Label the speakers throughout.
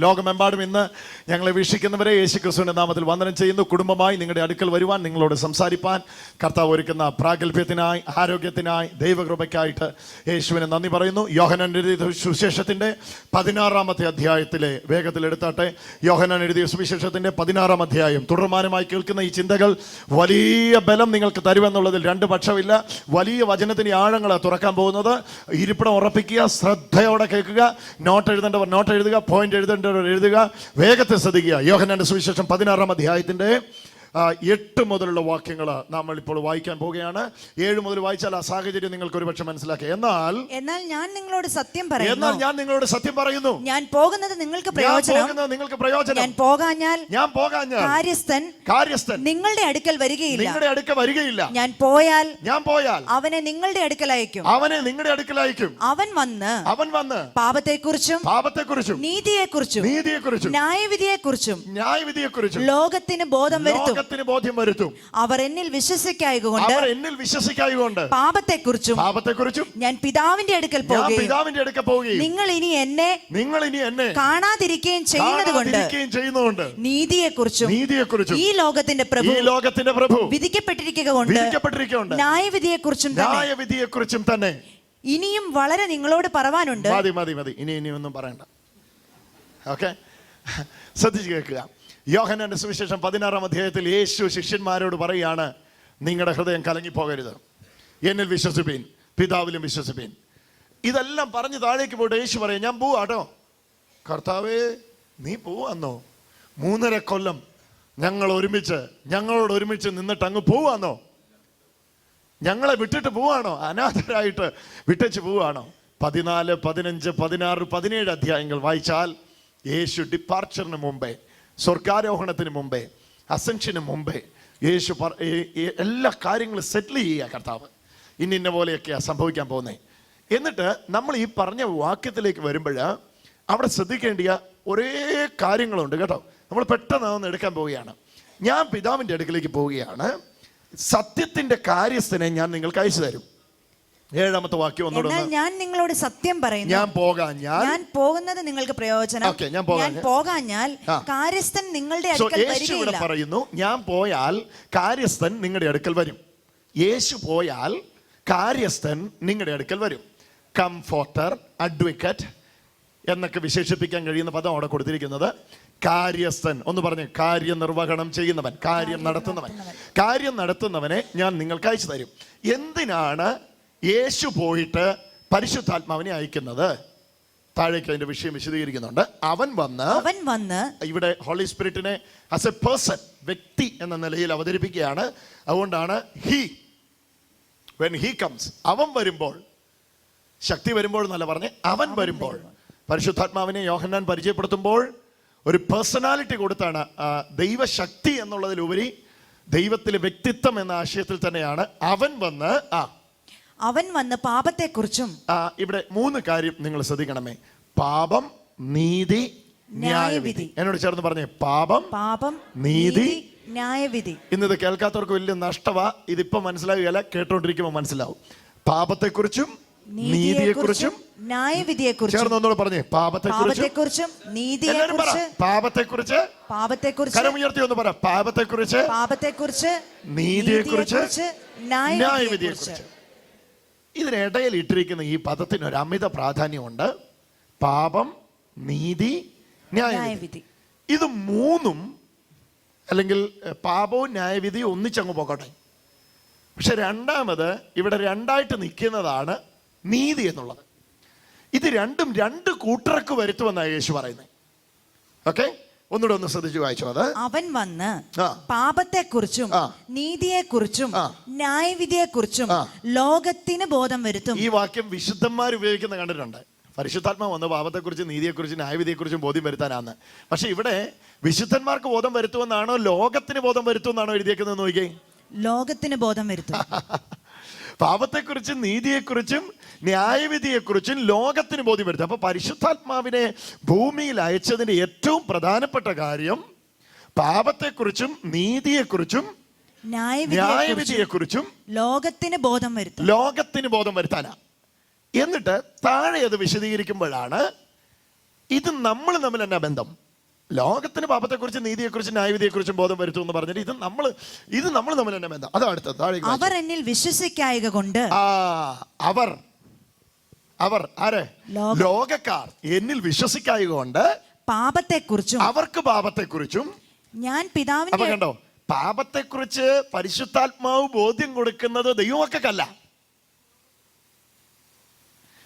Speaker 1: ലോകമെമ്പാടും ഇന്ന് ഞങ്ങളെ വീക്ഷിക്കുന്നവരെ യേശുക്രിസ്തുവിന്റെ നാമത്തിൽ വന്ദനം ചെയ്യുന്നു. കുടുംബമായി നിങ്ങളുടെ അടുക്കൽ വരുവാൻ, നിങ്ങളോട് സംസാരിപ്പാൻ കർത്താവ് ഒരുക്കുന്ന പ്രാഗൽഭ്യത്തിനായി, ആരോഗ്യത്തിനായി, ദൈവകൃപയ്ക്കായിട്ട് യേശുവിന് നന്ദി പറയുന്നു. യോഹന്നാൻ എഴുതിയ സുവിശേഷത്തിൻ്റെ 16-ാമത്തെ അധ്യായത്തിലെ വേഗത്തിലെടുത്താട്ടെ. യോഹന്നാൻ എഴുതിയ സുവിശേഷത്തിൻ്റെ 16-ാം അധ്യായം. തുടർമാനമായി കേൾക്കുന്ന ഈ ചിന്തകൾ വലിയ ബലം നിങ്ങൾക്ക് തരുമെന്നുള്ളതിൽ രണ്ട് പക്ഷമില്ല. വലിയ വചനത്തിന് ആഴങ്ങൾ തുറക്കാൻ പോകുന്നത്. ഇരിപ്പിടം ഉറപ്പിക്കുക, ശ്രദ്ധയോടെ കേൾക്കുക. നോട്ട് എഴുതേണ്ടവർ നോട്ട് എഴുതുക, പോയിന്റ് എഴുതേണ്ടവർ എഴുതുക. വേഗത്തിൽ ശ്രദ്ധിക്കുക. യോഹന്നാന്റെ സുവിശേഷം 16-ാം അധ്യായത്തിന്റെ 8 മുതലുള്ള വാക്യങ്ങൾ നമ്മൾ ഇപ്പോൾ വായിക്കാൻ പോവുകയാണ്. 7 മുതൽ വായിച്ചാൽ ആ സാഹചര്യം നിങ്ങൾക്ക് ഒരുപക്ഷെ മനസ്സിലാക്കുക. എന്നാൽ
Speaker 2: ഞാൻ നിങ്ങളോട് സത്യം പറയുന്നു, ഞാൻ പോകുന്നത് നിങ്ങൾക്ക് പ്രയോജനം, ഞാൻ പോകാഞ്ഞാൽ കാര്യസ്ഥൻ നിങ്ങളുടെ അടുക്കൽ വരികയില്ല. ഞാൻ പോയാൽ അവനെ നിങ്ങളുടെ അടുക്കൽ അയക്കും. അവൻ വന്ന് പാപത്തെക്കുറിച്ചും നീതിയെക്കുറിച്ചും ന്യായവിധിയെക്കുറിച്ചും ലോകത്തിന് ബോധം വരുത്തും. അവർ എന്നിൽ വിശ്വസിക്കായകൊണ്ട് പാപത്തെക്കുറിച്ചും ഞാൻ പിതാവിന്റെ അടുക്കൽ പോകുകയും നിങ്ങൾ ഇനി എന്നെ കാണാതിരിക്കുകയും ചെയ്യുന്നതുകൊണ്ട് നീതിയെക്കുറിച്ചും ഈ ലോകത്തിന്റെ പ്രഭു വിധിക്കപ്പെട്ടിരിക്കുകകൊണ്ട് ന്യായവിധിയെക്കുറിച്ചും തന്നെ ഇനിയും വളരെ നിങ്ങളോട് പറവാനുണ്ട്.
Speaker 1: മതി ഇനിയൊന്നും പറയണ്ട. ഓക്കെ, ശ്രദ്ധിച്ചു കേൾക്കുക. യോഹന്നാന്റെ സുവിശേഷം 16-ാം അധ്യായത്തിൽ യേശു ശിഷ്യന്മാരോട് പറയുകയാണ്, നിങ്ങളുടെ ഹൃദയം കലങ്ങിപ്പോകരുത്, എന്നിൽ വിശ്വസിപ്പീൻ, പിതാവിലും വിശ്വസിപ്പീൻ. ഇതെല്ലാം പറഞ്ഞ് താഴേക്ക് പോയിട്ട് യേശു പറയും, ഞാൻ പോവാട്ടോ. കർത്താവേ, നീ പോവാന്നോ? 3.5 കൊല്ലം ഞങ്ങളോട് ഒരുമിച്ച് നിന്നിട്ട് അങ്ങ് പോവാന്നോ? ഞങ്ങളെ വിട്ടിട്ട് പോവാണോ? അനാഥരായിട്ട് വിട്ടേച്ച് പോവാണോ? 14, 15, 16, 17 അധ്യായങ്ങൾ വായിച്ചാൽ യേശു ഡിപ്പാർച്ചറിന് മുമ്പേ, സ്വർഗാരോഹണത്തിന് മുമ്പേ, അസെൻഷന് മുമ്പേ യേശു എല്ലാ കാര്യങ്ങളും സെറ്റിൽ ചെയ്യുക. കർത്താവ് ഇന്ന പോലെയൊക്കെയാണ് സംഭവിക്കാൻ പോകുന്നത്. എന്നിട്ട് നമ്മൾ ഈ പറഞ്ഞ വാക്യത്തിലേക്ക് വരുമ്പോൾ അവിടെ ശ്രദ്ധിക്കേണ്ടിയ ഒരേ കാര്യങ്ങളുണ്ട് കേട്ടോ. നമ്മൾ പെട്ടെന്ന് അതൊന്ന് എടുക്കാൻ പോവുകയാണ്. ഞാൻ പിതാവിൻ്റെ അടുക്കിലേക്ക് പോവുകയാണ്, സത്യത്തിൻ്റെ കാര്യസ്ഥനെ ഞാൻ നിങ്ങൾക്ക് അയച്ചു തരും. 7-ാമത്തെ വാക്യം ഒന്നുകൂടെ.
Speaker 2: ഞാൻ നിങ്ങളോട് സത്യം പറയുന്നു, ഞാൻ പോകുന്നത് നിങ്ങൾക്ക് പ്രയോജനം, ഞാൻ പോകാഞ്ഞാൽ കാര്യസ്ഥൻ നിങ്ങളുടെ അടുക്കൽ വരികയില്ല.
Speaker 1: പറയുന്നു, ഞാൻ പോയാൽ കാര്യസ്ഥൻ നിങ്ങളുടെ അടുക്കൽ വരും. യേശു പോയാൽ കാര്യസ്ഥൻ നിങ്ങളുടെ അടുക്കൽ വരും. കംഫോർട്ടർ, അഡ്വക്കേറ്റ് എന്നൊക്കെ വിശേഷിപ്പിക്കാൻ കഴിയുന്ന പദം അവിടെ കൊടുത്തിരിക്കുന്നത്. കാര്യസ്ഥൻ ഒന്ന് പറഞ്ഞ്, കാര്യനിർവഹണം ചെയ്യുന്നവൻ, കാര്യം നടത്തുന്നവനെ ഞാൻ നിങ്ങൾക്ക് അയച്ചു തരും. എന്തിനാണ് യേശു പോയിട്ട് പരിശുദ്ധാത്മാവിനെ അയക്കുന്നത്? താഴേക്ക് അതിന്റെ വിഷയം വിശദീകരിക്കുന്നുണ്ട്. അവൻ വന്ന് ഇവിടെ ഹോളി സ്പിരിറ്റിനെ ആസ് എ പേഴ്സൺ, വ്യക്തി എന്ന നിലയിൽ അവതരിപ്പിക്കുകയാണ്. അതുകൊണ്ടാണ് when he comes, അവൻ വരുമ്പോൾ, ശക്തി വരുമ്പോൾ എന്നല്ല പറഞ്ഞ്, അവൻ വരുമ്പോൾ. പരിശുദ്ധാത്മാവിനെ യോഹന്നാൻ പരിചയപ്പെടുത്തുമ്പോൾ ഒരു പേഴ്സണാലിറ്റി കൊടുത്താണ്. ദൈവശക്തി എന്നുള്ളതിലുപരി ദൈവത്തിലെ വ്യക്തിത്വം എന്ന ആശയത്തിൽ തന്നെയാണ് അവൻ വന്ന് പാപത്തെക്കുറിച്ചും. ഇവിടെ 3 കാര്യം നിങ്ങൾ ശ്രദ്ധിക്കണമേ. പാപം, നീതി, ന്യായവിധി. എന്നോട് ചേർന്ന് പറഞ്ഞേ, പാപം, നീതി,
Speaker 2: ന്യായവിധി.
Speaker 1: ഇന്നത് കേൾക്കാത്തവർക്ക് വലിയ നഷ്ടവാ. ഇതിപ്പോ മനസ്സിലാകുകയല്ല, കേട്ടോണ്ടിരിക്കുമ്പോൾ മനസ്സിലാവും. പാപത്തെക്കുറിച്ചും നീതിയെക്കുറിച്ചും
Speaker 2: ന്യായവിധിയെക്കുറിച്ചും.
Speaker 1: ചേർന്ന് ഒന്നുകൂടെ പറഞ്ഞേ,
Speaker 2: പാപത്തെക്കുറിച്ചും നീതിയെക്കുറിച്ചും.
Speaker 1: പാപത്തെക്കുറിച്ച് കരമുയർത്തി ഒന്ന് പറ. പാപത്തെക്കുറിച്ച് നീതിയെക്കുറിച്ച് ന്യായവിധിയെക്കുറിച്ച്. ഇതിനിടയിൽ ഇട്ടിരിക്കുന്ന ഈ പദത്തിന് ഒരു അമിത പ്രാധാന്യമുണ്ട്. പാപം, നീതി, ന്യായവിധി. ഇത് 3ഉം, അല്ലെങ്കിൽ പാപവും ന്യായവിധിയും ഒന്നിച്ചങ്ങ് പോകട്ടെ. പക്ഷെ രണ്ടാമത് ഇവിടെ 2ആയിട്ട് നിൽക്കുന്നതാണ് നീതി എന്നുള്ളത്. ഇത് രണ്ടും 2 കൂട്ടർക്ക് വരുത്തുമെന്നാണ് യേശു പറയുന്നത്. ഓക്കെ, ഒന്നുകൂടെ ഒന്ന് ശ്രദ്ധിച്ചു വായിച്ചോ. അത്
Speaker 2: അവൻ വന്ന് പാപത്തെക്കുറിച്ചും നീതിയെക്കുറിച്ചും ന്യായവിധിയെക്കുറിച്ചും ലോകത്തിന് ബോധം വരുത്തും.
Speaker 1: ഈ വാക്യം വിശുദ്ധന്മാർ ഉപയോഗിക്കുന്ന കണ്ടിട്ടുണ്ട്. പരിശുദ്ധാത്മാ വന്ന് പാപത്തെക്കുറിച്ച്, നീതിയെക്കുറിച്ചും ന്യായവിധിയെക്കുറിച്ചും ബോധ്യം വരുത്താനാണ്. പക്ഷെ ഇവിടെ വിശുദ്ധന്മാർക്ക് ബോധം വരുത്തുമെന്നാണോ ലോകത്തിന് ബോധം വരുത്തുമെന്നാണോ എഴുതിയേക്കുന്നത്? നോക്കിയേ,
Speaker 2: ലോകത്തിന് ബോധം വരുത്തും.
Speaker 1: പാപത്തെക്കുറിച്ചും നീതിയെക്കുറിച്ചും ന്യായവിധിയെക്കുറിച്ചും ലോകത്തിന് ബോധ്യം വരുത്തും. അപ്പൊ പരിശുദ്ധാത്മാവിനെ ഭൂമിയിൽ അയച്ചതിന്റെ ഏറ്റവും പ്രധാനപ്പെട്ട കാര്യം പാപത്തെക്കുറിച്ചും നീതിയെക്കുറിച്ചും ന്യായവിധിയെക്കുറിച്ചും
Speaker 2: ലോകത്തിന് ബോധം
Speaker 1: വരുത്താനാ. എന്നിട്ട് താഴെ അത് വിശദീകരിക്കുമ്പോഴാണ് ഇത് നമ്മൾ തമ്മിൽ എന്നാ ബന്ധം. ലോകത്തിന് പാപത്തെക്കുറിച്ചും നീതിയെക്കുറിച്ചും ന്യായവിധിയെക്കുറിച്ചും ബോധം വരുത്തും എന്ന് പറഞ്ഞിട്ട് ഇത് നമ്മൾ തമ്മിൽ തന്നെ ബന്ധം. അതാണ് അടുത്തത്.
Speaker 2: അവർ എന്നിൽ വിശ്വസിക്കായക കൊണ്ട്,
Speaker 1: അവർ ആരെ? ലോകക്കാർ എന്നിൽ വിശ്വസിക്കായക കൊണ്ട്
Speaker 2: പാപത്തെക്കുറിച്ചും
Speaker 1: ഞാൻ പിതാവിന്റെ, കണ്ടോ, പാപത്തെക്കുറിച്ച് പരിശുദ്ധാത്മാവ് ബോധ്യം കൊടുക്കുന്നത് ദൈവമക്കല്ല,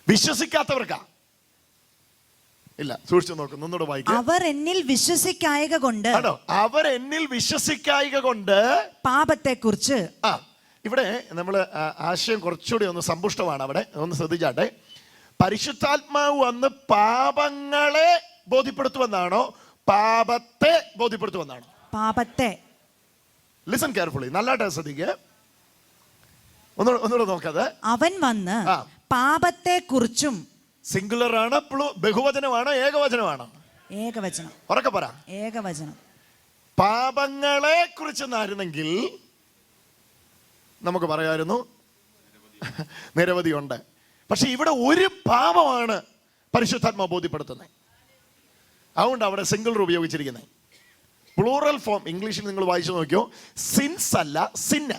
Speaker 1: വിശ്വസിക്കാത്തവർക്കാ. ഇല്ല, സൂക്ഷിച്ചു നോക്കുന്നു, ഒന്നുകൂടെ വായിക്കാം.
Speaker 2: അവർ എന്നിൽ വിശ്വസിക്കായക കൊണ്ട്
Speaker 1: പാപത്തെക്കുറിച്ച്. ഇവിടെ നമ്മൾ ആശയം കുറച്ചുകൂടി ഒന്ന് സമ്പുഷ്ടമാണ്. അവിടെ ഒന്ന് ശ്രദ്ധിച്ചാട്ടെ. പരിശുദ്ധാത്മാവ് വന്ന് പാപങ്ങളെ ബോധ്യപ്പെടുത്തുമെന്നാണോ പാപത്തെ ബോധ്യപ്പെടുത്തുമെന്നാണോ?
Speaker 2: പാപത്തെ.
Speaker 1: ലിസൺ കെയർഫുള്ളി, നല്ലതായിട്ട് ശ്രദ്ധിക്കുക. ഒന്നുകൂടെ നോക്കാതെ.
Speaker 2: അവൻ വന്ന് പാപത്തെക്കുറിച്ചും.
Speaker 1: സിംഗുലർ ആണ്, ബഹുവചനമാണോ ഏകവചനമാണോ?
Speaker 2: ഏകവചനം.
Speaker 1: ഉറക്കെ പറ.
Speaker 2: ഏകവചനം.
Speaker 1: പാപങ്ങളെ കുറിച്ചെന്നായിരുന്നെങ്കിൽ നമുക്ക് പറയായിരുന്നു നിരവധിയുണ്ട്. പക്ഷെ ഇവിടെ ഒരു പാപമാണ് പരിശുദ്ധാത്മാ ബോധ്യപ്പെടുത്തുന്നത്. അതുകൊണ്ട് അവിടെ സിംഗുലർ ഉപയോഗിച്ചിരിക്കുന്നത്. പ്ലൂറൽ ഫോം ഇംഗ്ലീഷിൽ നിങ്ങൾ വായിച്ചു നോക്കിയോ, സിൻസ് അല്ല സിന്ന.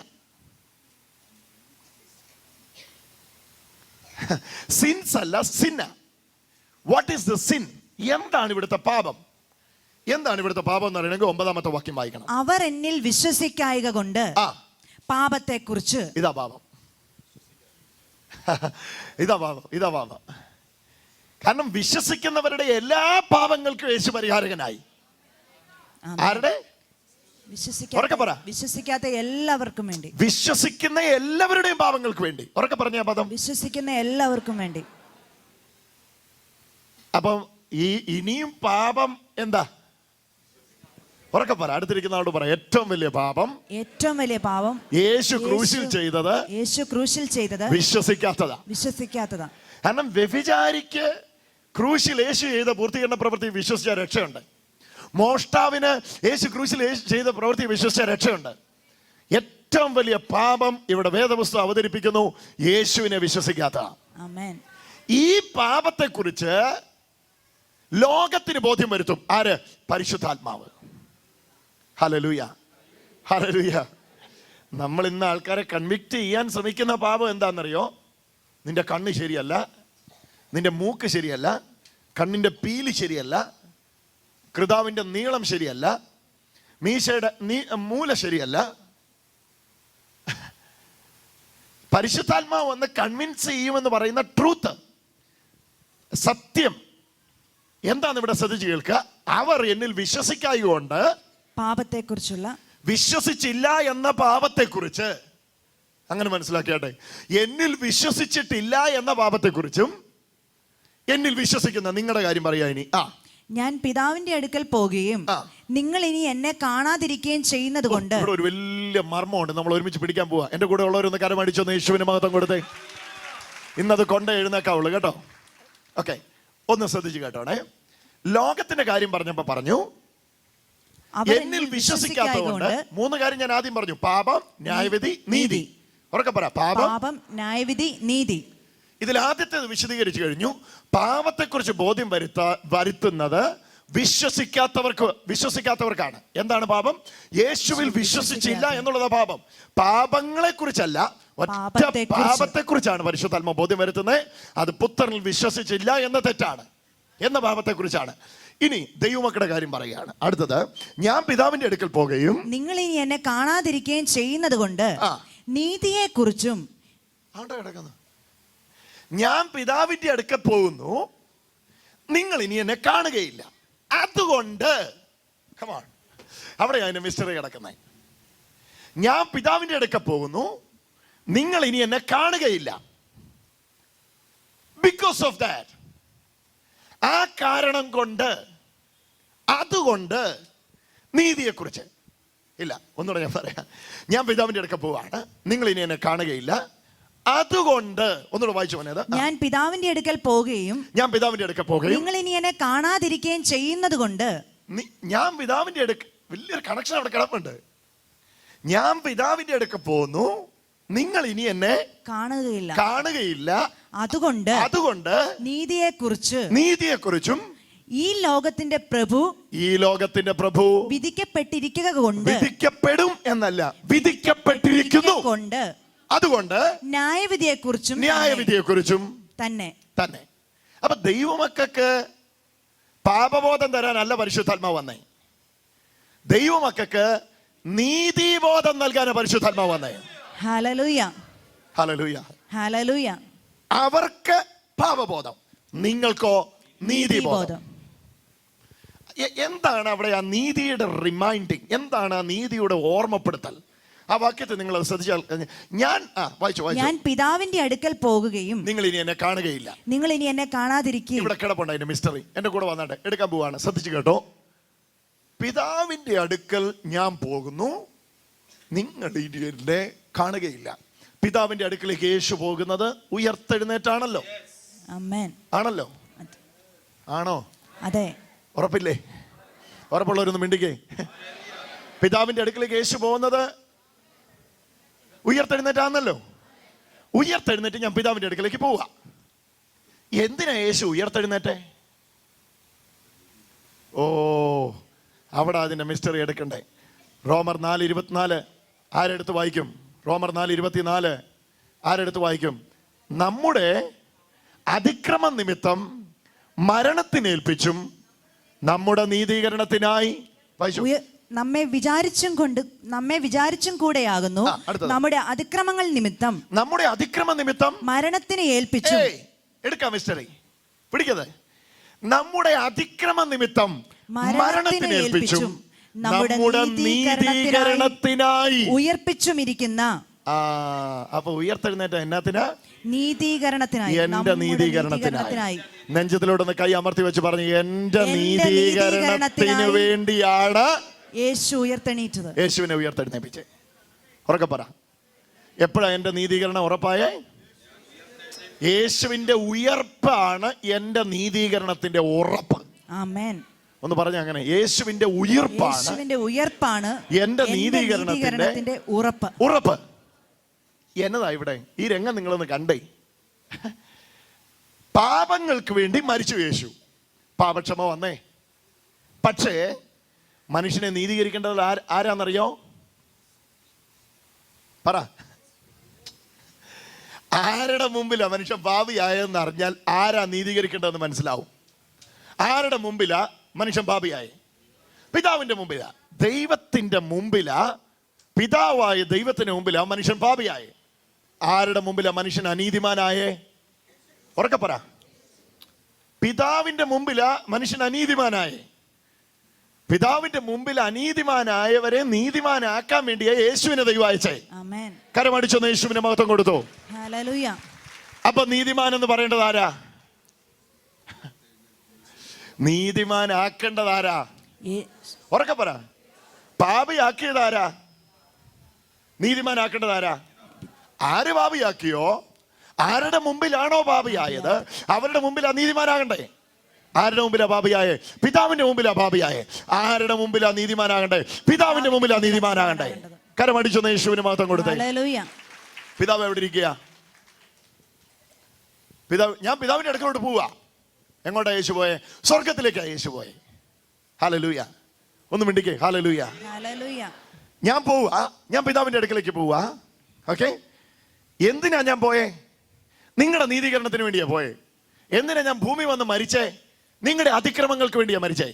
Speaker 1: സിൻസ് അല്ല സിന്ന. What is the sin? എന്താണ് ഇവിടുത്തെ പാപം? എന്താണ് ഇവിടുത്തെ പാപം എന്ന് അറിയണമെങ്കിൽ 9-ാമത്തെ വാക്യം വായിക്കണം.
Speaker 2: അവർ എന്നിൽ വിശ്വസിക്കായക കൊണ്ട് പാപത്തെക്കുറിച്ച്.
Speaker 1: ഇതാ പാപം. ഇതാ പാപം. കാരണം വിശ്വസിക്കുന്നവരുടെ എല്ലാ പാപങ്ങൾക്കും യേശു പരിഹാരകനായി. ആരുടെ?
Speaker 2: വിശ്വസിക്കാത്ത എല്ലാവർക്കും വേണ്ടി.
Speaker 1: വിശ്വസിക്കുന്ന എല്ലാവരുടെയും പാപങ്ങൾക്ക് വേണ്ടി. ഉറക്കെ പറഞ്ഞ പദം.
Speaker 2: വിശ്വസിക്കുന്ന എല്ലാവർക്കും വേണ്ടി.
Speaker 1: അപ്പം ഇനിയും പാപം എന്താ? ഉറക്കെ പറ. അടുത്തിരിക്കുന്ന ആളോട് പറ, ഏറ്റവും വലിയ പാപം യേശു ക്രൂശിൽ ചെയ്തത് വിശ്വസിക്കാത്തതാ. കാരണം വ്യഭിചാരിക്ക് ക്രൂശിൽ യേശു ചെയ്ത പൂർത്തീകരണ പ്രവൃത്തി വിശ്വസിച്ച രക്ഷയുണ്ട്. മോഷ്ടാവിന് യേശു ക്രൂശിൽ ചെയ്ത പ്രവൃത്തി വിശ്വസിച്ച രക്ഷയുണ്ട്. ഏറ്റവും വലിയ പാപം ഇവിടെ വേദപുസ്തകം അവതരിപ്പിക്കുന്നു, യേശുവിനെ വിശ്വസിക്കാത്ത. ഈ പാപത്തെ കുറിച്ച് ലോകത്തിന് ബോധ്യം വരുത്തും ആര്? പരിശുദ്ധാത്മാവ്. Hallelujah, hallelujah. നമ്മൾ ഇന്ന് ആൾക്കാരെ കൺവിക്ട് ചെയ്യാൻ ശ്രമിക്കുന്ന പാപം എന്താണെന്നറിയോ? നിന്റെ കണ്ണ് ശരിയല്ല, നിന്റെ മൂക്ക് ശരിയല്ല, കണ്ണിന്റെ പീലി ശരിയല്ല, കൃതാവിന്റെ നീളം ശരിയല്ല, മീശയുടെ മൂല ശരിയല്ല. പരിശുദ്ധാത്മാവ് വന്ന് കൺവിൻസ് ചെയ്യുമെന്ന് പറയുന്ന ട്രൂത്ത്, സത്യം എന്താണ് ഇവിടെ ശ്രദ്ധിച്ചു കേൾക്കുക. അവർ എന്നിൽ വിശ്വസിക്കായകൊണ്ട്
Speaker 2: പാപത്തെക്കുറിച്ചുള്ള,
Speaker 1: വിശ്വസിച്ചില്ല എന്ന പാപത്തെക്കുറിച്ച്, അങ്ങനെ മനസ്സിലാക്കിയാട്ടെ. എന്നിൽ വിശ്വസിച്ചിട്ടില്ല എന്ന പാപത്തെക്കുറിച്ചും എന്നിൽ വിശ്വസിക്കുന്ന നിങ്ങളുടെ കാര്യം പറയാ. ഇനി
Speaker 2: ഞാൻ പിതാവിന്റെ അടുക്കൽ പോകുകയും നിങ്ങൾ ഇനി എന്നെ കാണാതിരിക്കുകയും ചെയ്യുന്നത് കൊണ്ട്.
Speaker 1: ഇവിടെ ഒരു വലിയ മർമ്മമുണ്ട്, നമ്മൾ ഒരുമിച്ച് പിടിക്കാൻ പോവാ. എന്റെ കൂടെ ഉള്ളവരൊന്ന് കരമടിച്ചൊന്ന് യേശുവിന് മഹത്വം കൊടുത്തേ. ഇന്നത് കൊണ്ടേ എഴുന്നേക്കാവുള്ളൂ കേട്ടോ. ഓക്കെ, ഒന്ന് ശ്രദ്ധിച്ചു കേട്ടോണേ. ലോകത്തിന്റെ കാര്യം പറഞ്ഞപ്പോ പറഞ്ഞു എന്നിൽ വിശ്വസിക്കാത്തതുകൊണ്ട് 3 കാര്യം ഞാൻ ആദ്യം പറഞ്ഞു. പാപം, ന്യായവിധി, നീതി. ഉറക്കെ പറ.
Speaker 2: പാപം, ന്യായവിധി, നീതി.
Speaker 1: ഇതിൽ ആദ്യത്തേത് വിശദീകരിച്ചു കഴിഞ്ഞു. പാപത്തെക്കുറിച്ച് ബോധ്യം വരുത്തുന്നത് വിശ്വസിക്കാത്തവർക്കാണ്. എന്താണ് പാപം? യേശുവിൽ വിശ്വസിച്ചില്ല എന്നുള്ളത് പാപം. പാപങ്ങളെ കുറിച്ചല്ല, ഒറ്റ പാപത്തെക്കുറിച്ചാണ് പരിശുദ്ധാത്മാവ് ബോധ്യം വരുത്തുന്നത്. അത് പുത്രനിൽ വിശ്വസിച്ചില്ല എന്ന തെറ്റാണ്, എന്ന പാപത്തെക്കുറിച്ചാണ്. ഇനി ദൈവമക്കളുടെ കാര്യം പറയുകയാണ്. അടുത്തത്, ഞാൻ പിതാവിന്റെ അടുക്കൽ പോകുകയും
Speaker 2: നിങ്ങൾ ഇനി എന്നെ കാണാതിരിക്കുകയും ചെയ്യുന്നത് കൊണ്ട് നീതിയെക്കുറിച്ചും.
Speaker 1: ഞാൻ പിതാവിന്റെ അടുക്കൽ പോകുന്നു, നിങ്ങൾ ഇനി എന്നെ കാണുകയില്ല, അതുകൊണ്ട്. അവിടെ അതിന്റെ മിസ്റ്ററി കിടക്കുന്നത്. ഞാൻ പിതാവിന്റെ അടുക്കൽ പോകുന്നു, നിങ്ങൾ ഇനി എന്നെ കാണുകയില്ല. ബിക്കോസ് ഓഫ് ദാറ്റ്, ആ കാരണം കൊണ്ട്, അതുകൊണ്ട് നീതിയെക്കുറിച്ച് ഇല്ല. ഒന്നുകൂടെ ഞാൻ പറയാം. ഞാൻ പിതാവിന്റെ അടുക്കൽ പോവാണ്, നിങ്ങൾ ഇനി എന്നെ കാണുകയില്ല, അതുകൊണ്ട്. ഒന്നുകൂടെ വായിച്ചു പോയത്.
Speaker 2: ഞാൻ പിതാവിന്റെ അടുക്കൽ പോകുകയും
Speaker 1: നിങ്ങൾ ഇനി
Speaker 2: എന്നെ കാണാതിരിക്കുകയും ചെയ്യുന്നത് കൊണ്ട്.
Speaker 1: ഞാൻ പിതാവിന്റെ വലിയൊരു കണക്ഷൻ അവിടെ കിടപ്പുണ്ട്. ഞാൻ പിതാവിന്റെ അടുക്ക പോകുന്നു, നിങ്ങൾ ഇനി എന്നെ കാണുകയില്ല. അതുകൊണ്ട് നീതിയെക്കുറിച്ചും
Speaker 2: ഈ ലോകത്തിന്റെ പ്രഭു
Speaker 1: വിധിക്കപ്പെടും എന്നല്ല, വിധിക്കപ്പെട്ടിരിക്കുന്നു കൊണ്ട്, അതുകൊണ്ട് ന്യായവിധിയെക്കുറിച്ചും തന്നെ. അപ്പൊ ദൈവമക്കൾക്ക് പാപബോധം തരാനല്ല പരിശുദ്ധാത്മാവ് വന്നേ. ദൈവമക്കൾക്ക് നീതിബോധം നൽകാനാണ് പരിശുദ്ധാത്മാവ് വന്നേ.
Speaker 2: Hallelujah,
Speaker 1: hallelujah,
Speaker 2: hallelujah.
Speaker 1: അവർക്ക് പാപബോധം, നിങ്ങൾക്കോ നീതിബോധം. എന്താണ് അവിടെ ആ നീതിയുടെ റിമൈൻഡിങ്? എന്താണ് ആ നീതിയുടെ ഓർമ്മപ്പെടുത്തൽ? ആ വാക്യത്തെ നിങ്ങൾ ശ്രദ്ധിച്ചാൽ, ഞാൻ
Speaker 2: പിതാവിന്റെ അടുക്കൽ പോകുകയും
Speaker 1: നിങ്ങൾ ഇനി എന്നെ കാണുകയില്ല,
Speaker 2: നിങ്ങൾ ഇനി എന്നെ കാണാതിരിക്കുകയും.
Speaker 1: ഇവിടെ കിടപ്പുണ്ട് അതിന്റെ മിസ്റ്ററി. എന്റെ കൂടെ വന്നാട്ടെ, എടുക്കാൻ പോവാണ്. ശ്രദ്ധിച്ചു കേട്ടോ. പിതാവിന്റെ അടുക്കൽ ഞാൻ പോകുന്നു, നിങ്ങൾ ഇനി എന്നെ കാണുകയില്ല. പിതാവിന്റെ അടുക്കലേക്ക് യേശു പോകുന്നത് ഉയർത്തെഴുന്നേറ്റാണല്ലോ. ആണല്ലോ? ആണോ?
Speaker 2: അതെ.
Speaker 1: ഉറപ്പില്ലേ? ഉറപ്പുള്ളവരൊന്നും മിണ്ടിക്കേ. പിതാവിന്റെ അടുക്കലേക്ക് യേശു പോകുന്നത് ഉയർത്തെഴുന്നേറ്റാന്നല്ലോ. ഉയർത്തെഴുന്നേറ്റ് ഞാൻ പിതാവിന്റെ അടുക്കലേക്ക് പോവുക. എന്തിനാ യേശു ഉയർത്തെഴുന്നേറ്റെ? ഓ, അവിടെ അതിന്റെ മിസ്റ്ററി എടുക്കണ്ടേ. റോമർ 4:24 ആരെടുത്ത് വായിക്കും? റോമർ 4:24 ആരെടുത്ത് വായിക്കും? നമ്മുടെ അതിക്രമ നിമിത്തം മരണത്തിനേൽപ്പിച്ചും നമ്മുടെ നീതീകരണത്തിനായി
Speaker 2: നമ്മെ വിചാരിച്ചും കൂടെയാകുന്നു നമ്മുടെ അതിക്രമങ്ങൾ നിമിത്തം മരണത്തിന് ഏൽപ്പിച്ചു.
Speaker 1: എടുക്കാം മിസ്റ്ററി, പിടിക്കത്. നമ്മുടെ അതിക്രമ നിമിത്തം മരണത്തിന് ഏൽപ്പിച്ചും നമ്മുടെ നീതീകരണത്തിനായി
Speaker 2: ഉയർപ്പിച്ചുമിരിക്കുന്ന.
Speaker 1: അപ്പൊ ഉയർത്തെഴുന്നേറ്റ എന്നാത്തിനാ?
Speaker 2: നീതീകരണത്തിനായി.
Speaker 1: എന്റെ നീതീകരണത്തിനായി. നെഞ്ചത്തിലോട്ടൊന്ന് കൈ അമർത്തി വെച്ച് പറഞ്ഞു, എന്റെ നീതീകരണത്തിന് വേണ്ടിയാണ്
Speaker 2: യേശു ഉയർത്തെണീറ്റത്.
Speaker 1: യേശുവിനെ ഉയർത്തെഴുന്നേപ്പിച്ചേ. ഉറക്കെ പറ, എപ്പോഴാ എന്റെ നീതീകരണം ഉറപ്പായേ? യേശുവിന്റെ ഉയർപ്പാണ് എന്റെ നീതീകരണത്തിന്റെ ഉറപ്പ്.
Speaker 2: ആമേൻ.
Speaker 1: ഒന്ന് പറഞ്ഞ അങ്ങനെ, യേശുവിന്റെ ഉയർപ്പാണ് എന്റെ നീതീകരണത്തിന്റെ ഉറപ്പ്. എന്നതാ ഇവിടെ ഈ രംഗം നിങ്ങളൊന്ന് കണ്ടേ. പാപങ്ങൾക്ക് വേണ്ടി മരിച്ചു യേശു, പാപക്ഷമ വന്നേ. പക്ഷേ മനുഷ്യനെ നീതീകരിക്കേണ്ടത് ആരാന്നറിയോ? പറ. ആരുടെ മുമ്പിലാ മനുഷ്യൻ പാപിയായെന്ന് അറിഞ്ഞാൽ ആരാ നീതീകരിക്കേണ്ടതെന്ന് മനസ്സിലാവും. ആരുടെ മുമ്പിലാ മനുഷ്യൻ പാപിയായേ? പിതാവിന്റെ മുമ്പിലാ. ദൈവത്തിന്റെ മുമ്പിലാ, പിതാവായ ദൈവത്തിന്റെ മുമ്പിലാ മനുഷ്യൻ പാപിയായേ. ആരുടെ മുമ്പിലാ മനുഷ്യൻ അനീതിമാനായേ? ഉറക്കെ പറ. പിതാവിന്റെ മുമ്പിലാ മനുഷ്യൻ അനീതിമാനായേ. പിതാവിന്റെ മുമ്പിൽ അനീതിമാനായവരെ നീതിമാനാക്കാൻ വേണ്ടിയാ യേശുവിനെ ദൈവം അയച്ചേ. കരമടിച്ചൊന്ന് യേശുവിനെ മഹത്വം കൊടുത്തു. അപ്പൊ നീതിമാൻ എന്ന് പറയേണ്ടത് ആരാ? നീതിമാനാക്കേണ്ടതാരാ? ഉറക്കെ പറ. പാപിയാക്കിയതാരാ? നീതിമാനാക്കേണ്ടതാരാ? ആര് പാപിയാക്കിയോ, ആരുടെ മുമ്പിലാണോ പാപിയായത്, അവരുടെ മുമ്പിലാ നീതിമാനാകണ്ടേ. ആരുടെ മുമ്പിലാ പാപിയായേ? പിതാവിന്റെ മുമ്പിലാ പാപിയായേ. ആരുടെ മുമ്പിലാ നീതിമാനാകണ്ടേ? പിതാവിന്റെ മുമ്പിലാ നീതിമാനാകണ്ടേ. കരമടിച്ചൊന്ന് യേശുവിന് മഹത്വം കൊടുത്തേ. പിതാവ് എവിടെ ഇരിക്കുക? ഞാൻ പിതാവിന്റെ അടുക്കലോട്ട് പോവാ. എങ്ങോട്ടാ യേശു പോയെ? സ്വർഗത്തിലേക്കാ യേശു പോയെ. ഹല്ലേലൂയ. ഒന്ന് മിണ്ടിക്കേ. ഹല്ലേലൂയ. ഞാൻ പോവാ, ഞാൻ പിതാവിന്റെ അടുക്കലേക്ക് പോവാ. ഓക്കെ, എന്തിനാ ഞാൻ പോയേ? നിങ്ങളുടെ നീതീകരണത്തിന് വേണ്ടിയാ പോയേ. എന്തിനാ ഞാൻ ഭൂമി വന്ന് മരിച്ചേ? നിങ്ങളുടെ അതിക്രമങ്ങൾക്ക് വേണ്ടിയാ മരിച്ചേ.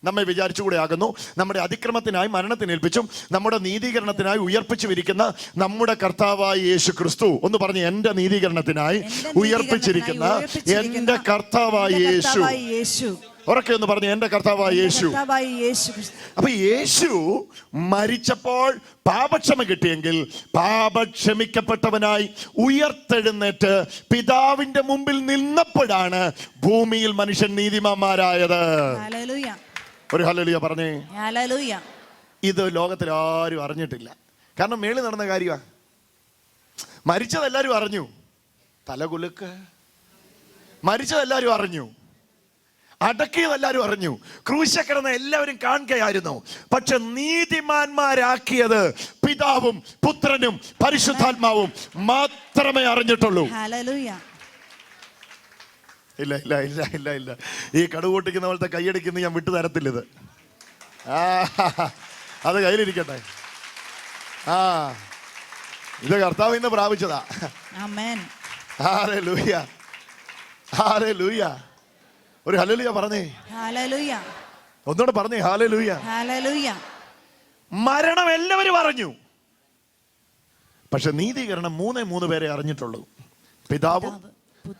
Speaker 1: നമ്മെ വിചാരിച്ചുകൂടെ ആകുന്നു നമ്മുടെ അതിക്രമത്തിനായി മരണത്തിനേൽപ്പിച്ചും നമ്മുടെ നീതീകരണത്തിനായി ഉയർപ്പിച്ചിരിക്കുന്ന നമ്മുടെ കർത്താവായ യേശു ക്രിസ്തു. ഒന്ന് പറഞ്ഞ്, എന്റെ നീതീകരണത്തിനായി ഉയർപ്പിച്ചിരിക്കുന്ന എന്റെ കർത്താവായ യേശു. ഉറക്കെ ഒന്ന് പറഞ്ഞു, എന്റെ കർത്താവായ യേശു. അപ്പൊ യേശു മരിച്ചപ്പോൾ പാപക്ഷമ കിട്ടിയെങ്കിൽ പാപക്ഷമിക്കപ്പെട്ടവനായി ഉയർത്തെഴുന്നേറ്റ് പിതാവിന്റെ മുമ്പിൽ നിന്നപ്പോഴാണ് ഭൂമിയിൽ മനുഷ്യൻ നീതിമാന്മാരായത്. ഒരു ഹല്ലേലൂയ പറഞ്ഞേ. ഇത് ലോകത്തിൽ ആരും അറിഞ്ഞിട്ടില്ല. കാരണം മേളിൽ നടന്ന കാര്യമാണ്. മരിച്ചതെല്ലാരും അറിഞ്ഞു, തലകുലുക്ക്. മരിച്ചതെല്ലാരും അറിഞ്ഞു. അടക്കിയത് എല്ലാവരും അറിഞ്ഞു, ക്രൂശിൽ കിടന്ന എല്ലാവരും കാണുകയായിരുന്നു. പക്ഷെ നീതിമാന്മാരാക്കിയത് പിതാവും പുത്രനും പരിശുദ്ധാത്മാവും മാത്രമേ അറിഞ്ഞിട്ടുള്ളൂ. ഇല്ല ഇല്ല ഇല്ല ഇല്ല ഇല്ല ഈ കടുകൂട്ടിക്കുന്ന പോലത്തെ കൈയടിക്കുന്ന ഞാൻ വിട്ടു തരത്തില്ല. ഇത് അത് കയ്യിലിരിക്കട്ടെ. ഇത് കർത്താവ് ഇന്ന് പ്രാപിച്ചതാ. Hallelujah, hallelujah. ഒരു ഹല്ലേലൂയ പറഞ്ഞേ. ഒന്നുകൂടെ പറഞ്ഞേ ഹല്ലേലൂയ. മരണം എല്ലാവരും അറിഞ്ഞു, പക്ഷെ നീതീകരണം മൂന്ന് പേരെ അറിഞ്ഞിട്ടുള്ളൂ. പിതാവും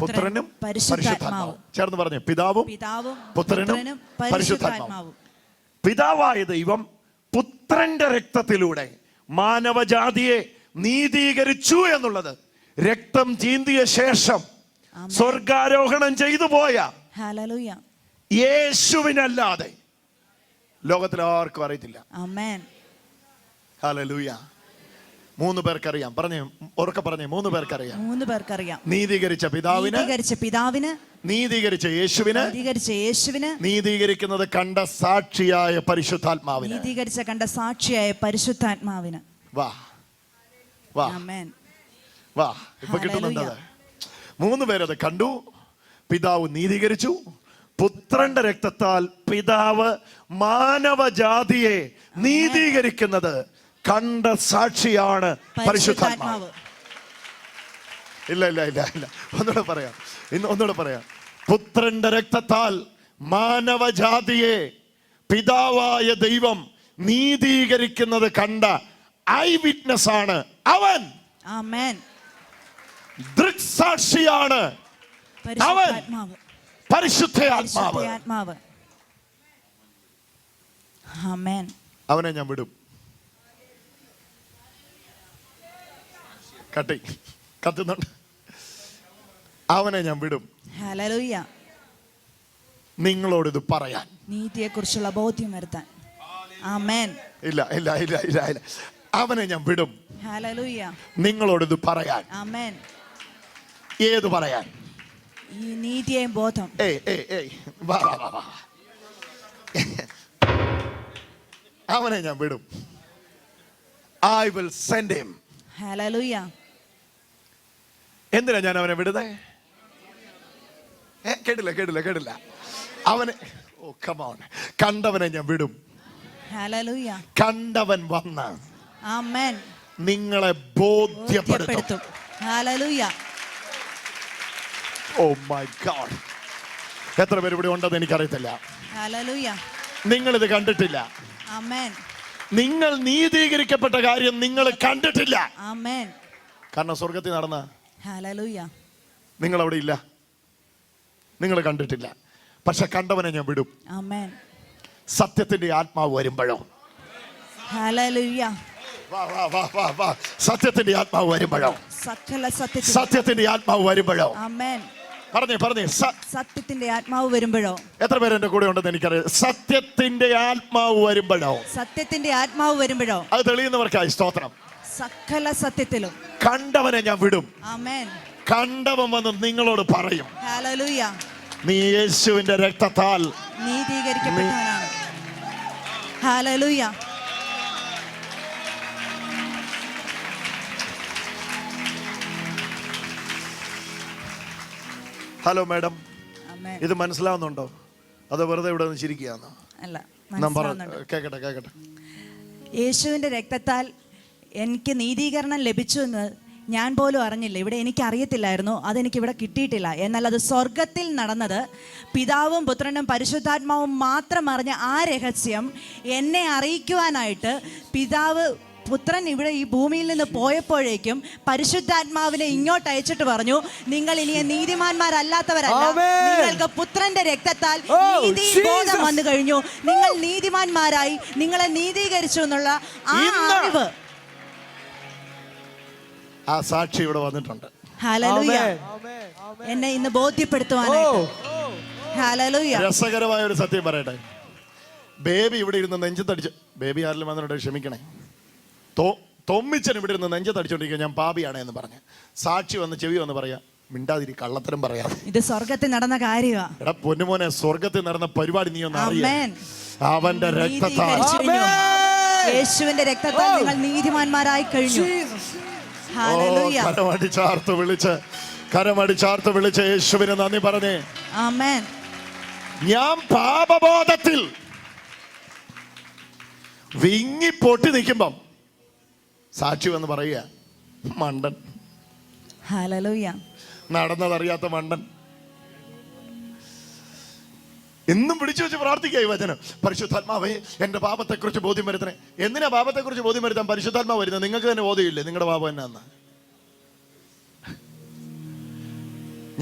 Speaker 1: പുത്രനും പരിശുദ്ധാത്മാവും. ചേർന്ന് പറഞ്ഞു, പിതാവും പുത്രനും പരിശുദ്ധാത്മാവും. പിതാവായ ദൈവം പുത്രന്റെ രക്തത്തിലൂടെ മാനവജാതിയെ നീതീകരിച്ചു എന്നുള്ളത് രക്തം ചീന്തിയ ശേഷം സ്വർഗാരോഹണം ചെയ്തു പോയ യേശുവിനല്ലാതെ ലോകത്തിൽ ആർക്കും അറിയത്തില്ല. ഹല്ലേലൂയ. 3 പേർക്കറിയാം. പറഞ്ഞേ, ഉറക്കെ പറഞ്ഞേ. 3 പേർക്കറിയാം. നീതീകരിച്ച പിതാവിന്, നീതീകരിച്ച യേശുവിന്, നീതീകരിക്കുന്നത് കണ്ട സാക്ഷിയായ പരിശുദ്ധാത്മാവിന്. വാ വാ വാ. ഇപ്പൊ കിട്ടുന്നുണ്ടത്. 3 പേരത് കണ്ടു. പിതാവ് നീതീകരിച്ചു. പുത്രന്റെ രക്തത്താൽ പിതാവ് മാനവജാതിയെ നീതീകരിക്കുന്നത് കണ്ട സാക്ഷിയാണ് പരിശുദ്ധാത്മാവ്. ഇല്ല ഇല്ല ഇല്ല ഇല്ല ഒന്നുകൂടെ പറയാം. പുത്രന്റെ രക്തത്താൽ മാനവജാതിയെ പിതാവായ ദൈവം നീതീകരിക്കുന്നത് കണ്ട ഐ വിറ്റ്നസ് ആണ് അവൻ. ദൃക്സാക്ഷിയാണ് അവൻ, പരിശുദ്ധാത്മാവ്. അവനെ ഞാൻ വിടും. കത്തുന്നുണ്ട്. അവനെ ഞാൻ വിടും. നിങ്ങളോട് ഇത് പറയാൻ,
Speaker 2: നീതിയെ കുറിച്ചുള്ള ബോധ്യം വരുത്താൻ.
Speaker 1: ഇല്ല ഇല്ല ഇല്ല ഇല്ല ഇല്ല. അവനെ ഞാൻ വിടും. നിങ്ങളോട് ഇത് പറയാൻ. ഏത് പറയാൻ?
Speaker 2: ഈ നീതിയെയും ബോധം.
Speaker 1: അവനെ ഞാൻ വിടും. I will send him.
Speaker 2: Hallelujah.
Speaker 1: എന്തിനാ ഞാൻ അവനെ വിടുന്നേ? കേട്ടില്ല. അവനെ, ഓ കം ഓൺ, കണ്ടവനെ ഞാൻ വിടും.
Speaker 2: ഹല്ലേലൂയ.
Speaker 1: കണ്ടവൻ വന്ന്
Speaker 2: ആമേൻ
Speaker 1: നിങ്ങളെ ബോധ്യപ്പെടുത്തും.
Speaker 2: ഹല്ലേലൂയ.
Speaker 1: Oh my God. എത്ര പേര് ഇവിടെ ഉണ്ടെന്ന് എനിക്കറിയത്തില്ല.
Speaker 2: ഹല്ലേലൂയ.
Speaker 1: നിങ്ങൾ ഇത് കണ്ടിട്ടില്ല.
Speaker 2: ആമേൻ.
Speaker 1: നിങ്ങൾ നീതീകരിക്കപ്പെട്ട കാര്യം നിങ്ങൾ കണ്ടിട്ടില്ല.
Speaker 2: ആമേൻ.
Speaker 1: കാരണം സ്വർഗത്തിൽ നടന്ന,
Speaker 2: ഹല്ലേലൂയ,
Speaker 1: നിങ്ങൾ അവിടെ ഇല്ല, നിങ്ങൾ കണ്ടിട്ടില്ല. പക്ഷെ കണ്ടവനെ ഞാൻ വിടും.
Speaker 2: ആമേൻ.
Speaker 1: സത്യത്തിന്റെ ആത്മാവ് വരുമ്പോഴോ,
Speaker 2: ഹല്ലേലൂയ,
Speaker 1: സത്യത്തിന്റെ ആത്മാവ് വരുമ്പോഴോ, സത്യത്തിന്റെ ആത്മാവ് വരുമ്പോഴോ,
Speaker 2: ആമേൻ,
Speaker 1: പറഞ്ഞേ
Speaker 2: സത്യത്തിന്റെ ആത്മാവ് വരുമ്പോഴോ.
Speaker 1: എത്ര പേര് എന്റെ കൂടെ ഉണ്ടെന്ന് എനിക്കറിയാം. സത്യത്തിന്റെ ആത്മാവ് വരുമ്പോഴോ,
Speaker 2: സത്യത്തിന്റെ ആത്മാവ് വരുമ്പോഴോ,
Speaker 1: അത് തെളിയുന്നവർക്കായി സ്തോത്രം.
Speaker 2: സകല സത്യത്തിലും
Speaker 1: കണ്ടവനെ ഞാൻ വിടും.
Speaker 2: ആമേൻ.
Speaker 1: കണ്ടവൻ വന്ന് നിങ്ങളോട് പറയും,
Speaker 2: ഹല്ലേലൂയ,
Speaker 1: നീ യേശുവിന്റെ രക്തത്താൽ
Speaker 2: നീതീകരിക്കപ്പെട്ടവനാണ്. ഹല്ലേലൂയ.
Speaker 1: ഹലോ മാഡം, ഇത് മനസ്സിലാവുന്നുണ്ടോ? അത് വെറുതെ ഇവിടെ നിന്ന് ചിരിക്കുകയാണോ?
Speaker 2: അല്ല,
Speaker 1: കേക്കട്ടെ.
Speaker 2: യേശുവിന്റെ രക്തത്താൽ എനിക്ക് നീതീകരണം ലഭിച്ചു എന്ന് ഞാൻ പോലും അറിഞ്ഞില്ല. ഇവിടെ എനിക്ക് അറിയത്തില്ലായിരുന്നു, അതെനിക്കിവിടെ കിട്ടിയിട്ടില്ല. എന്നാൽ അത് സ്വർഗത്തിൽ നടന്നത് പിതാവും പുത്രനും പരിശുദ്ധാത്മാവും മാത്രം അറിഞ്ഞ ആ രഹസ്യം എന്നെ അറിയിക്കുവാനായിട്ട് പുത്രൻ ഇവിടെ ഈ ഭൂമിയിൽ നിന്ന് പോയപ്പോഴേക്കും പരിശുദ്ധാത്മാവിനെ ഇങ്ങോട്ട് അയച്ചിട്ട് പറഞ്ഞു, നിങ്ങൾ ഇനി നീതിമാന്മാരല്ലാത്തവരല്ല, നിങ്ങൾക്ക് പുത്രന്റെ രക്തത്താൽ നീതിബോധം വന്നു കഴിഞ്ഞു, നിങ്ങൾ നീതിമാന്മാരായി, നിങ്ങളെ നീതീകരിച്ചു എന്നുള്ള ആ അറിവ്,
Speaker 1: ആ സാക്ഷി ഇവിടെ വന്നിട്ടുണ്ട്.
Speaker 2: ഹല്ലേലൂയ. എന്നെ ഇന്ന് ബോധ്യപ്പെടുത്തുവാനായിട്ട്. ഹല്ലേലൂയ.
Speaker 1: രസകരമായ ഒരു സത്യം പറയട്ടെ. ബേബി ഇവിടെ ഇരുന്ന് നെഞ്ചത്തടിച്ച്, ബേബി ആരെങ്കിലും വന്നിട്ട് ക്ഷമിക്കണേ, തൊമ്മിച്ചൻ ഇവിടെ ഇരുന്ന് നെഞ്ചത്തടിച്ചോണ്ടിരിക്കുക, ഞാൻ പാപിയാണ് എന്ന് പറഞ്ഞ് സാക്ഷി വന്ന് ചെവി വന്ന് പറയാ, മിണ്ടാതിരി, കള്ളത്തരം പറയാതെ.
Speaker 2: ഇത് സ്വർഗത്തിൽ നടന്ന കാര്യമാ.
Speaker 1: എടാ പൊന്നുമോനെ, സ്വർഗത്തിൽ നടന്ന പരിപാടി നീ ഒന്ന് അറിയാം.
Speaker 2: ആമേൻ.
Speaker 1: അവന്റെ രക്തത്താൽ,
Speaker 2: യേശുവിന്റെ രക്തത്താൽ നിങ്ങൾ നീതിമാന്മാരായി കഴിഞ്ഞു. ഹല്ലേലൂയ.
Speaker 1: കരമടിച്ചാർത്ത് വിളിച്ച് യേശുവിനെ നന്ദി പറഞ്ഞേ.
Speaker 2: ആമേൻ.
Speaker 1: ഞാൻ പാപബോധത്തിൽ വിങ്ങി പൊട്ടി നിൽക്കുമ്പം സാക്ഷി വന്ന് പറയുക, മണ്ടൻ.
Speaker 2: ഹല്ലേലൂയ.
Speaker 1: നടന്നതറിയാത്ത മണ്ടൻ. എന്നും പിടിച്ചു വെച്ച് പ്രാർത്ഥിക്കുക ഈ വചനം. പരിശുദ്ധാത്മാവേ എന്റെ പാപത്തെക്കുറിച്ച് ബോധ്യം വരുത്തണേ. എന്തിനാ പാപത്തെക്കുറിച്ച് ബോധ്യം വരുത്താൻ പരിശുദ്ധാത്മാവ് വരുന്നത്? നിങ്ങൾക്ക് തന്നെ ബോധ്യമില്ലേ നിങ്ങളുടെ പാപം എന്നാന്ന്?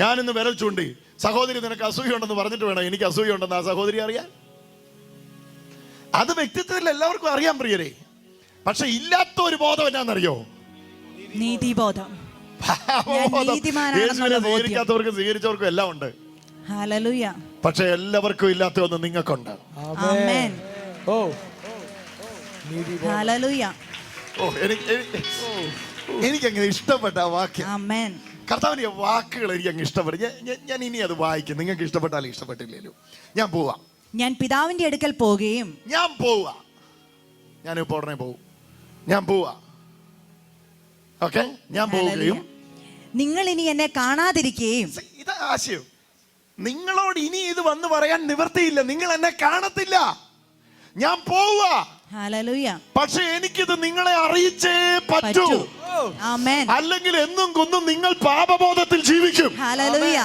Speaker 1: ഞാനിന്ന് വിരൽ ചൂണ്ടി, സഹോദരി നിനക്ക് അസൂയുണ്ടെന്ന് പറഞ്ഞിട്ട് വേണം എനിക്ക് അസൂയുണ്ടെന്ന് ആ സഹോദരി അറിയാൻ. അത് വ്യക്തിത്വത്തിൽ എല്ലാവർക്കും അറിയാൻ പ്രിയരെ. പക്ഷെ ഇല്ലാത്ത ഒരു ബോധം എന്നാന്നറിയോ?
Speaker 2: നീതിബോധം.
Speaker 1: യേശുവിനെ സ്വീകരിക്കാത്തവർക്കും സ്വീകരിച്ചവർക്കും എല്ലാം ഉണ്ട്.
Speaker 2: ഹല്ലേലൂയ.
Speaker 1: പക്ഷെ എല്ലാവർക്കും ഇല്ലാത്ത ഒന്ന് നിങ്ങൾക്കുണ്ട്.
Speaker 2: ആമേൻ. ഹല്ലേലൂയ.
Speaker 1: എനിക്കങ്ങനെ ഇഷ്ടപ്പെട്ട ആ വാക്യം.
Speaker 2: ആമേൻ.
Speaker 1: കർത്താവിന്റെ വാക്കുകൾ എനിക്ക് അങ്ങ് ഇഷ്ടപ്പെട്ടു. ഞാൻ ഇനി അത് വായിക്കും. നിങ്ങൾക്ക് ഇഷ്ടപ്പെട്ടാലും ഇഷ്ടപ്പെട്ടില്ലല്ലോ. ഞാൻ പോവാ.
Speaker 2: ഞാൻ പിതാവിന്റെ അടുക്കൽ പോകുകയും.
Speaker 1: ഞാൻ പോവാ. ഞാനിപ്പോ ഉടനെ പോവും. ഞാൻ പോവാ. ഓക്കെ, ഞാൻ പോവുകയും.
Speaker 2: നിങ്ങൾ ഇനി എന്നെ കാണാതിരിക്കുകയും.
Speaker 1: ഇതാ ആശയം. നിങ്ങളോട് ഇനി ഇത് വന്ന് പറയാൻ നിവൃത്തിയില്ല. നിങ്ങൾ എന്നെ കാണത്തില്ല. ഞാൻ പോവാ.
Speaker 2: ഹല്ലേലൂയ.
Speaker 1: പക്ഷെ എനിക്കിത് നിങ്ങളെ അറിയിച്ചേ പറ്റൂ.
Speaker 2: ആമേൻ.
Speaker 1: അല്ലെങ്കിൽ എന്നും കൊന്നും നിങ്ങൾ പാപബോധത്തിൽ ജീവിക്കും.
Speaker 2: ഹല്ലേലൂയ.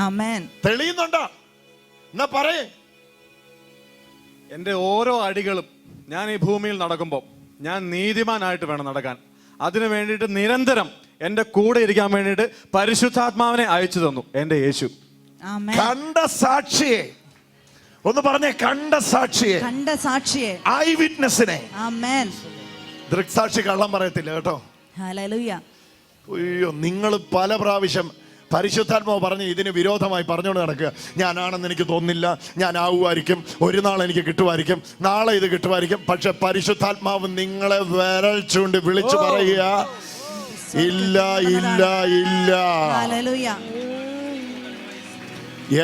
Speaker 2: ആമേൻ.
Speaker 1: തെളിയുന്നുണ്ടോ? എന്നാ പറയേ.
Speaker 3: എൻ്റെ ഓരോ അടികളും ഞാൻ ഈ ഭൂമിയിൽ നടക്കുമ്പോൾ ഞാൻ നീതിമാനായിട്ട് വേണം നടക്കാൻ. അതിനു വേണ്ടിയിട്ട് നിരന്തരം എൻ്റെ കൂടെ ഇരിക്കാൻ വേണ്ടിയിട്ട് പരിശുദ്ധാത്മാവിനെ അയച്ചു തന്നു എൻ്റെ യേശു.
Speaker 2: ആമേൻ.
Speaker 1: കണ്ട സാക്ഷിയെ ഒന്ന് പറഞ്ഞേ. കണ്ട സാക്ഷിയെ,
Speaker 2: കണ്ട സാക്ഷിയെ,
Speaker 1: ഐ വിറ്റ്നസിനെ.
Speaker 2: ആമേൻ.
Speaker 1: ദൃക്സാക്ഷി കള്ളം പറയത്തില്ല കേട്ടോ.
Speaker 2: ഹല്ലേലൂയ.
Speaker 1: അയ്യോ, നിങ്ങൾ പല പ്രാവശ്യം പരിശുദ്ധാത്മാവ് പറഞ്ഞ് ഇതിന് വിരോധമായി പറഞ്ഞുകൊണ്ട് നടക്കുക. ഞാനാണെന്ന് എനിക്ക് തോന്നുന്നില്ല, ഞാൻ ആവുമായിരിക്കും, ഒരു നാൾ എനിക്ക് കിട്ടുമായിരിക്കും, നാളെ ഇത് കിട്ടുമായിരിക്കും. പക്ഷെ പരിശുദ്ധാത്മാവ് നിങ്ങളെ വിരൽ ചൂണ്ടി വിളിച്ചു പറയുക, ഇല്ല ഇല്ല ഇല്ല.
Speaker 2: ഹല്ലേലൂയ.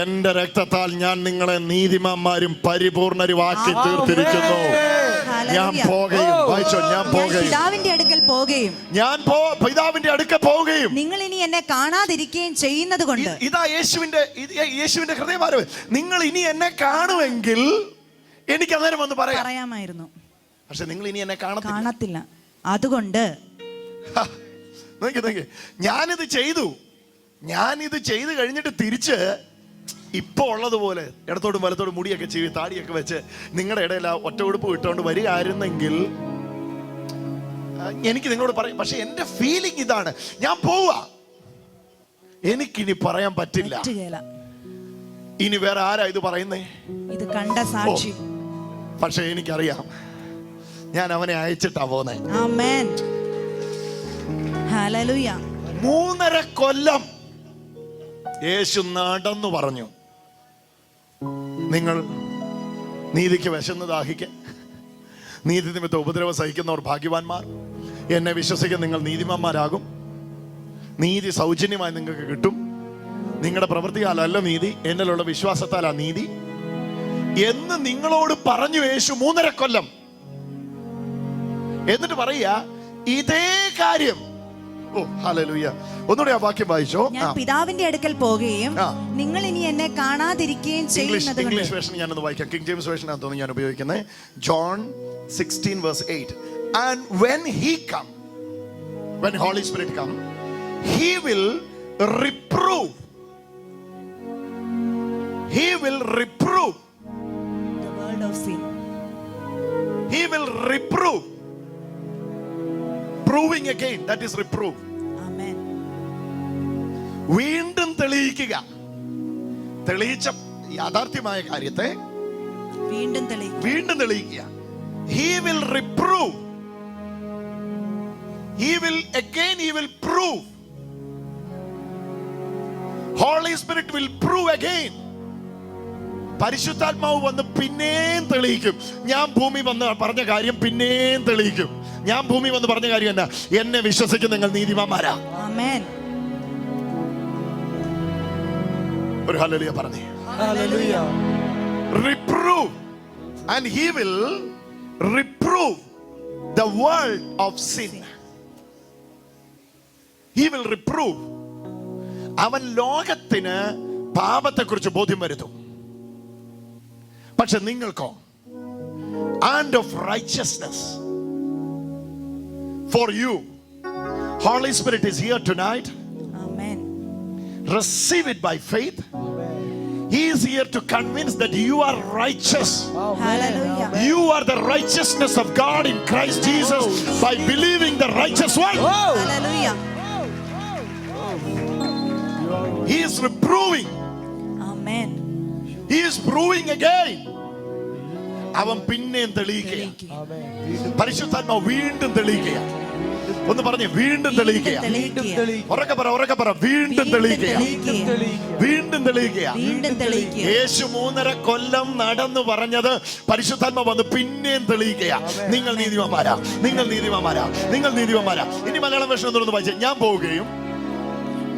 Speaker 1: എന്റെ രക്തത്താൽ ഞാൻ നിങ്ങളെ നീതിമാന്മാരും പരിപൂർണരുമാക്കി തീർത്തിരിക്കുന്നു. ഞാൻ പോകുകയും, വായിച്ചോ, ഞാൻ പോകുകയും,
Speaker 2: പിതാവിന്റെ അടുക്കൽ പോകുകയും,
Speaker 1: ഞാൻ പിതാവിന്റെ അടുക്കൽ പോവുകയും,
Speaker 2: നിങ്ങൾ ഇനി എന്നെ കാണാതിരിക്കുകയും ചെയ്യുന്നത് കൊണ്ട്.
Speaker 1: ഇതാ യേശുവിന്റെ ഹൃദയഭാരം. നിങ്ങൾ ഇനി എന്നെ കാണുമെങ്കിൽ എനിക്ക് അന്നേരം വന്ന്
Speaker 2: പറയാമായിരുന്നു.
Speaker 1: പക്ഷെ നിങ്ങൾ ഇനി എന്നെ
Speaker 2: കാണത്തില്ല. അതുകൊണ്ട്
Speaker 1: ഞാനിത് ചെയ്തു കഴിഞ്ഞിട്ട് തിരിച്ച് ഇപ്പൊ ഉള്ളതുപോലെ ഇടത്തോടും വലത്തോടും മുടിയൊക്കെ ചെയ്ത് താടിയൊക്കെ വെച്ച് നിങ്ങളുടെ ഇടയിൽ ആ ഒറ്റ ഉടുപ്പ് ഇട്ടുകൊണ്ട് വരികയായിരുന്നെങ്കിൽ എനിക്ക് നിങ്ങളോട് പറയും. പക്ഷെ എന്റെ ഫീലിംഗ് ഇതാണ്, ഞാൻ പോവാ, എനിക്കിനി പറയാൻ പറ്റില്ല. ഇനി വേറെ ആരാ ഇത് പറയുന്നേ? ഇത് കണ്ട സാക്ഷി. പക്ഷെ എനിക്കറിയാം ഞാൻ അവനെ അയച്ചിട്ടാ പോന്നെ.
Speaker 2: ആമേൻ. ഹല്ലേലൂയ.
Speaker 1: 3.5 കൊല്ലം യേശു നടന്നു പറഞ്ഞു, നിങ്ങൾ നീതിക്ക് വിശന്ന് ദാഹിക്ക്, നീതി നിമിത്തം ഉപദ്രവം സഹിക്കുന്നവർ ഭാഗ്യവാന്മാർ, എന്നെ വിശ്വസിക്കാൻ നിങ്ങൾ നീതിമാന്മാരാകും, നീതി സൗജന്യമായി നിങ്ങൾക്ക് കിട്ടും, നിങ്ങളുടെ പ്രവൃത്തിയാലല്ല നീതി, എന്നിലുള്ള വിശ്വാസത്താലാ നീതി എന്ന് നിങ്ങളോട് പറഞ്ഞു യേശു 3.5 കൊല്ലം. എന്നിട്ട് പറയുക ഇതേ കാര്യം. ഓ ഹല്ലേലൂയ. ഒന്നുകൂടെ ആ വാക്യം വായിച്ചോ.
Speaker 2: ഞാൻ പിതാവിന്റെ അടുക്കൽ പോകുകയും നിങ്ങൾ ഇനി എന്നെ കാണാതിരിക്കുകയും ചെയ്യുന്നത്.
Speaker 1: ഇംഗ്ലീഷ് വേർഷൻ ഞാനൊന്ന് വായിക്കാം. കിങ് ജെയിംസ് വേർഷൻ ആണ് തോന്നുന്നു ഞാൻ ഉപയോഗിക്കുന്നത്. John 16:8. And when Holy Spirit come, he will reprove. The
Speaker 2: world of sin.
Speaker 1: He will reprove. Proving again, that is reprove.
Speaker 2: Amen.
Speaker 1: വീണ്ടും തെളിയിക്കുക. തെളിയിച്ച യാഥാർത്ഥ്യമായ കാര്യത്തെ വീണ്ടും തെളിയിക്കുക. He will reprove. He will prove. Holy Spirit will prove again. പരിശുദ്ധാത്മാവ് വന്ന് പിന്നെയും തെളിയിക്കും. ഞാൻ ഭൂമി വന്ന് പറഞ്ഞ കാര്യം പിന്നെയും തെളിയിക്കും. ഞാൻ ഭൂമി വന്ന് പറഞ്ഞ കാര്യം എന്നാ? എന്നെ വിശ്വസിക്കുന്ന നിങ്ങൾ നീതിമാന്മാരാ.
Speaker 2: ആമേൻ.
Speaker 1: ഒരു ഹല്ലേലൂയ പറഞ്ഞേ.
Speaker 4: Hallelujah.
Speaker 1: Reprove, and he will reprove the world of sin. He will reprove. അവൻ ലോകത്തിന് പാപത്തെക്കുറിച്ച് ബോധ്യം വരുത്തും. പക്ഷെ നിങ്ങൾക്കോ? And of righteousness for you. Holy Spirit is here tonight.
Speaker 2: Amen.
Speaker 1: Receive it by faith. He is here to convince that you are righteous.
Speaker 2: Hallelujah.
Speaker 1: You are the righteousness of God in Christ Jesus by believing the righteous one.
Speaker 2: Hallelujah.
Speaker 1: He is reproving.
Speaker 2: Amen.
Speaker 1: He is proving again. അവൻ പിന്നെയും തെളിയിക്കുക. പരിശുദ്ധാത്മാവ് വീണ്ടും തെളിയിക്കുക. ഒന്ന് പറഞ്ഞേ, വീണ്ടും തെളിയിക്കുക. ഉറക്കെ പറ, വീണ്ടും തെളിയിക്കുക. വീണ്ടും തെളിയിക്കുക. യേശു 3.5 കൊല്ലം നടന്നു പറഞ്ഞത് പരിശുദ്ധാത്മാവ് വന്ന് പിന്നെയും തെളിയിക്കുക. നിങ്ങൾ നീതിമാന്മാരാ, നിങ്ങൾ നീതിമാന്മാരാ, നിങ്ങൾ നീതിമാന്മാരാ. ഇനി മലയാളം വേഷം ഒന്ന് വായിച്ചേ. ഞാൻ പോവുകയും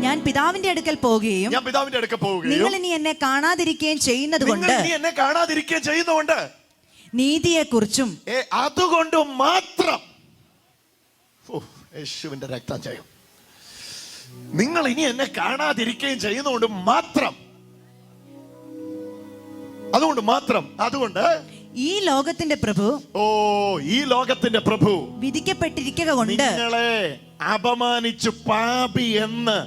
Speaker 2: ഞാൻ പിതാവിന്റെ അടുക്കൽ പോവുകയും
Speaker 1: ഞാൻ പിതാവിന്റെ അടുക്കൽ പോവുകയും
Speaker 2: നിങ്ങൾ ഇനി എന്നെ കാണാതിരിക്കുകയും ചെയ്യുന്നത്
Speaker 1: നിങ്ങൾ
Speaker 2: കൊണ്ട്
Speaker 1: ഇനി എന്നെ കാണാതിരിക്കുകയും ചെയ്യുന്നതുകൊണ്ട്
Speaker 2: നീതിയെക്കുറിച്ചും
Speaker 1: അതുകൊണ്ട് മാത്രം യേശുവിന്റെ രക്തജയം. നിങ്ങൾ ഇനി എന്നെ കാണാതിരിക്കുകയും ചെയ്യുന്നതുകൊണ്ട് മാത്രം, അതുകൊണ്ട്
Speaker 2: ഈ ലോകത്തിന്റെ പ്രഭു
Speaker 1: ഈ ലോകത്തിന്റെ പ്രഭു
Speaker 2: വിധിക്കപ്പെട്ടിരിക്കുക കൊണ്ട്
Speaker 1: നിങ്ങളെ അപമാനിച്ചു പാപി എന്ന്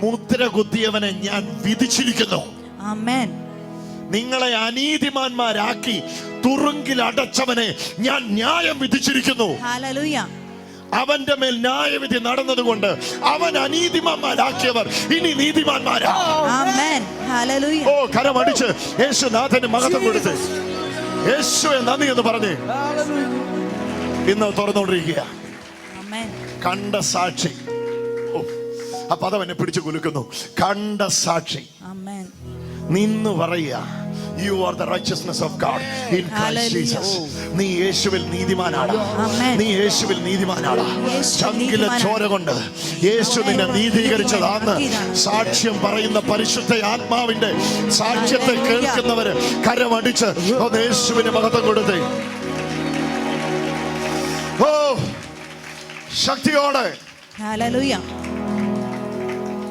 Speaker 1: മുദ്ര കുത്തിയവനെ ഞാൻ വിധിച്ചിരിക്കുന്നു.
Speaker 2: ആമേൻ.
Speaker 1: നിങ്ങളെ അനീതിമാന്മാരാക്കി തുറുങ്കിൽ അടച്ചവനെ ഞാൻ ന്യായം വിധിച്ചിരിക്കുന്നു.
Speaker 2: ഹല്ലേലൂയ.
Speaker 1: അവന്റെ മേൽ ന്യായവിധി നടന്നതുകൊണ്ട് അവൻ അനീതിമാന്മാരാക്കിയവർ ഇനി നീതിമാന്മാരാ.
Speaker 2: ആമേൻ. ഹല്ലേലൂയ.
Speaker 1: കരമടിച്ച് യേശുനാഥന് മഹത്വം കൊടുത്ത് യേശുവെ നന്ദി എന്ന് പറഞ്ഞ് ഇന്ന് തുറന്നുകൊണ്ടിരിക്കുക.
Speaker 2: ആമേൻ.
Speaker 1: കണ്ട സാക്ഷി. ആ പദം എന്നെ പിടിച്ചു കുലുക്കുന്നു. കണ്ട സാക്ഷി.
Speaker 2: ആമേൻ.
Speaker 1: നിന്ന് പറയുക, You are the righteousness of God in Christ Jesus. നീ യേശുവിൽ നീതിമാനാണ്. നീ യേശുവിൽ നീതിമാനാണ്. ചങ്കിലെ ചോര കൊണ്ട് യേശു നിന്നെ നീതീകരിച്ചതാന്ന് സാക്ഷ്യം പറയുന്ന പരിശുദ്ധ ആത്മാവിന്റെ സാക്ഷ്യത്തെ കേൾക്കുന്നവര് കരമടിച്ച് യേശുവിന് മഹത്വം കൊടുത്തേ. ഓ ശക്തിയോടെ.
Speaker 2: ഹല്ലേലൂയ.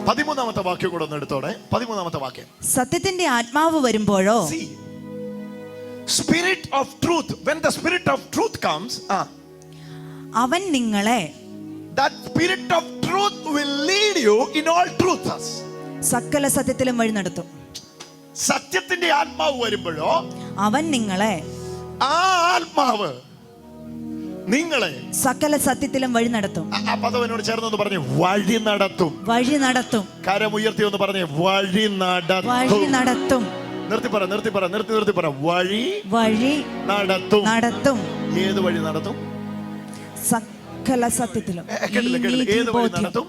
Speaker 1: 13ാമത്തെ വാക്യം കൂടെ ഒന്ന് എടുത്തോടെ. 13ാമത്തെ വാക്യം.
Speaker 2: സത്യത്തിന്റെ ആത്മാവ് വരുമ്പോഴോ?
Speaker 1: Spirit of truth. When the spirit of truth comes,
Speaker 2: അവൻ നിങ്ങളെ
Speaker 1: that spirit of truth will lead you in all truth.
Speaker 2: സകല സത്യത്തിലും വഴി നടത്തും.
Speaker 1: സത്യത്തിന്റെ ആത്മാവ് വരുമ്പോഴോ
Speaker 2: അവൻ നിങ്ങളെ,
Speaker 1: ആ ആത്മാവ് നിങ്ങളെ
Speaker 2: സകല സത്യത്തിലും വഴി നടത്തും.
Speaker 1: ആ പദം എന്നോട് ചേർന്നൊന്ന് പറഞ്ഞു, വഴി നടത്തും.
Speaker 2: വഴി നടത്തും.
Speaker 1: കരമുയർത്തി ഒന്ന് പറഞ്ഞേ, വഴി നടത്തും.
Speaker 2: വഴി നടത്തും.
Speaker 1: നിർത്തി പറ. വഴി നടത്തും.
Speaker 2: നടത്തും.
Speaker 1: ഏത് വഴി നടത്തും?
Speaker 2: സകല സത്യത്തിലും.
Speaker 1: ഏത് വഴി നടത്തും?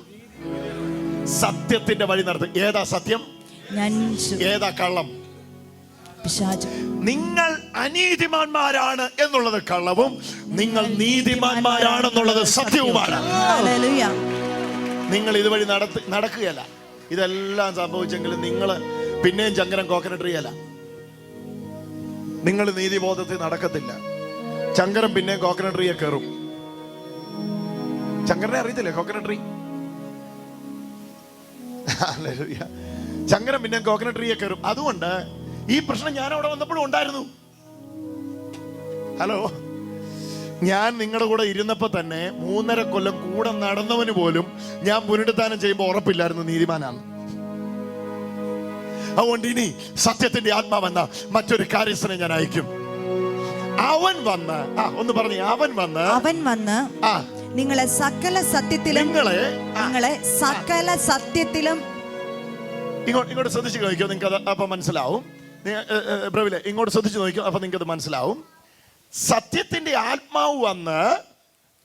Speaker 1: സത്യത്തിന്റെ വഴി നടത്തും. ഏതാ സത്യം? ഏതാ കള്ളം?
Speaker 2: പിശാച്.
Speaker 1: നിങ്ങൾ അനീതിമാന്മാരാണ് എന്നുള്ളത് കള്ളവും നിങ്ങൾ നീതിമാന്മാരാണെന്നുള്ളത് സത്യവുമാണ്. നിങ്ങൾ ഇതുവഴി നടക്കുകയല്ല. ഇതെല്ലാം സംഭവിച്ചെങ്കിലും നിങ്ങൾ പിന്നെയും ചങ്കരം കോക്കനട്ട് ട്രീ അല്ല. നിങ്ങൾ നീതിബോധത്തിൽ നടക്കത്തില്ല. ചങ്കരം പിന്നെയും കോക്കനട്ട് ട്രീയെ കയറും. ചങ്കരനെ അറിയത്തില്ലേ? Coconut tree. ചങ്കരം പിന്നെയും കോക്കനട്ട് ട്രീയെ കയറും. അതുകൊണ്ട് ഈ പ്രശ്നം ഞാൻ അവിടെ വന്നപ്പോഴും ഉണ്ടായിരുന്നു. ഹലോ, ഞാൻ നിങ്ങളുടെ കൂടെ ഇരുന്നപ്പോ തന്നെ 3.5 കൊല്ലം കൂടെ നടന്നവന് പോലും ഞാൻ പുനരുദ്ധാനം ചെയ്യുമ്പോൾ ഉറപ്പില്ലായിരുന്നു നീതിമാനാണ്. അതുകൊണ്ട് ഇനി സത്യത്തിന്റെ ആത്മാവെന്ന മറ്റൊരു കാര്യസ്ഥനെ ഞാൻ അയക്കും. അവൻ വന്ന് ഒന്ന് പറഞ്ഞേ, അവൻ വന്ന്
Speaker 2: നിങ്ങളെ സകല സത്യത്തിലും സകല സത്യത്തിലും
Speaker 1: ഇങ്ങോട്ട് ശ്രദ്ധിച്ച് നോക്കിയോ, നിങ്ങൾക്ക് അപ്പൊ മനസ്സിലാവും. പ്രവിലെ ഇങ്ങോട്ട് ശ്രദ്ധിച്ചു നോക്കിയോ, അപ്പൊ നിങ്ങൾക്ക് അത് മനസ്സിലാവും. സത്യത്തിന്റെ ആത്മാവ് വന്ന്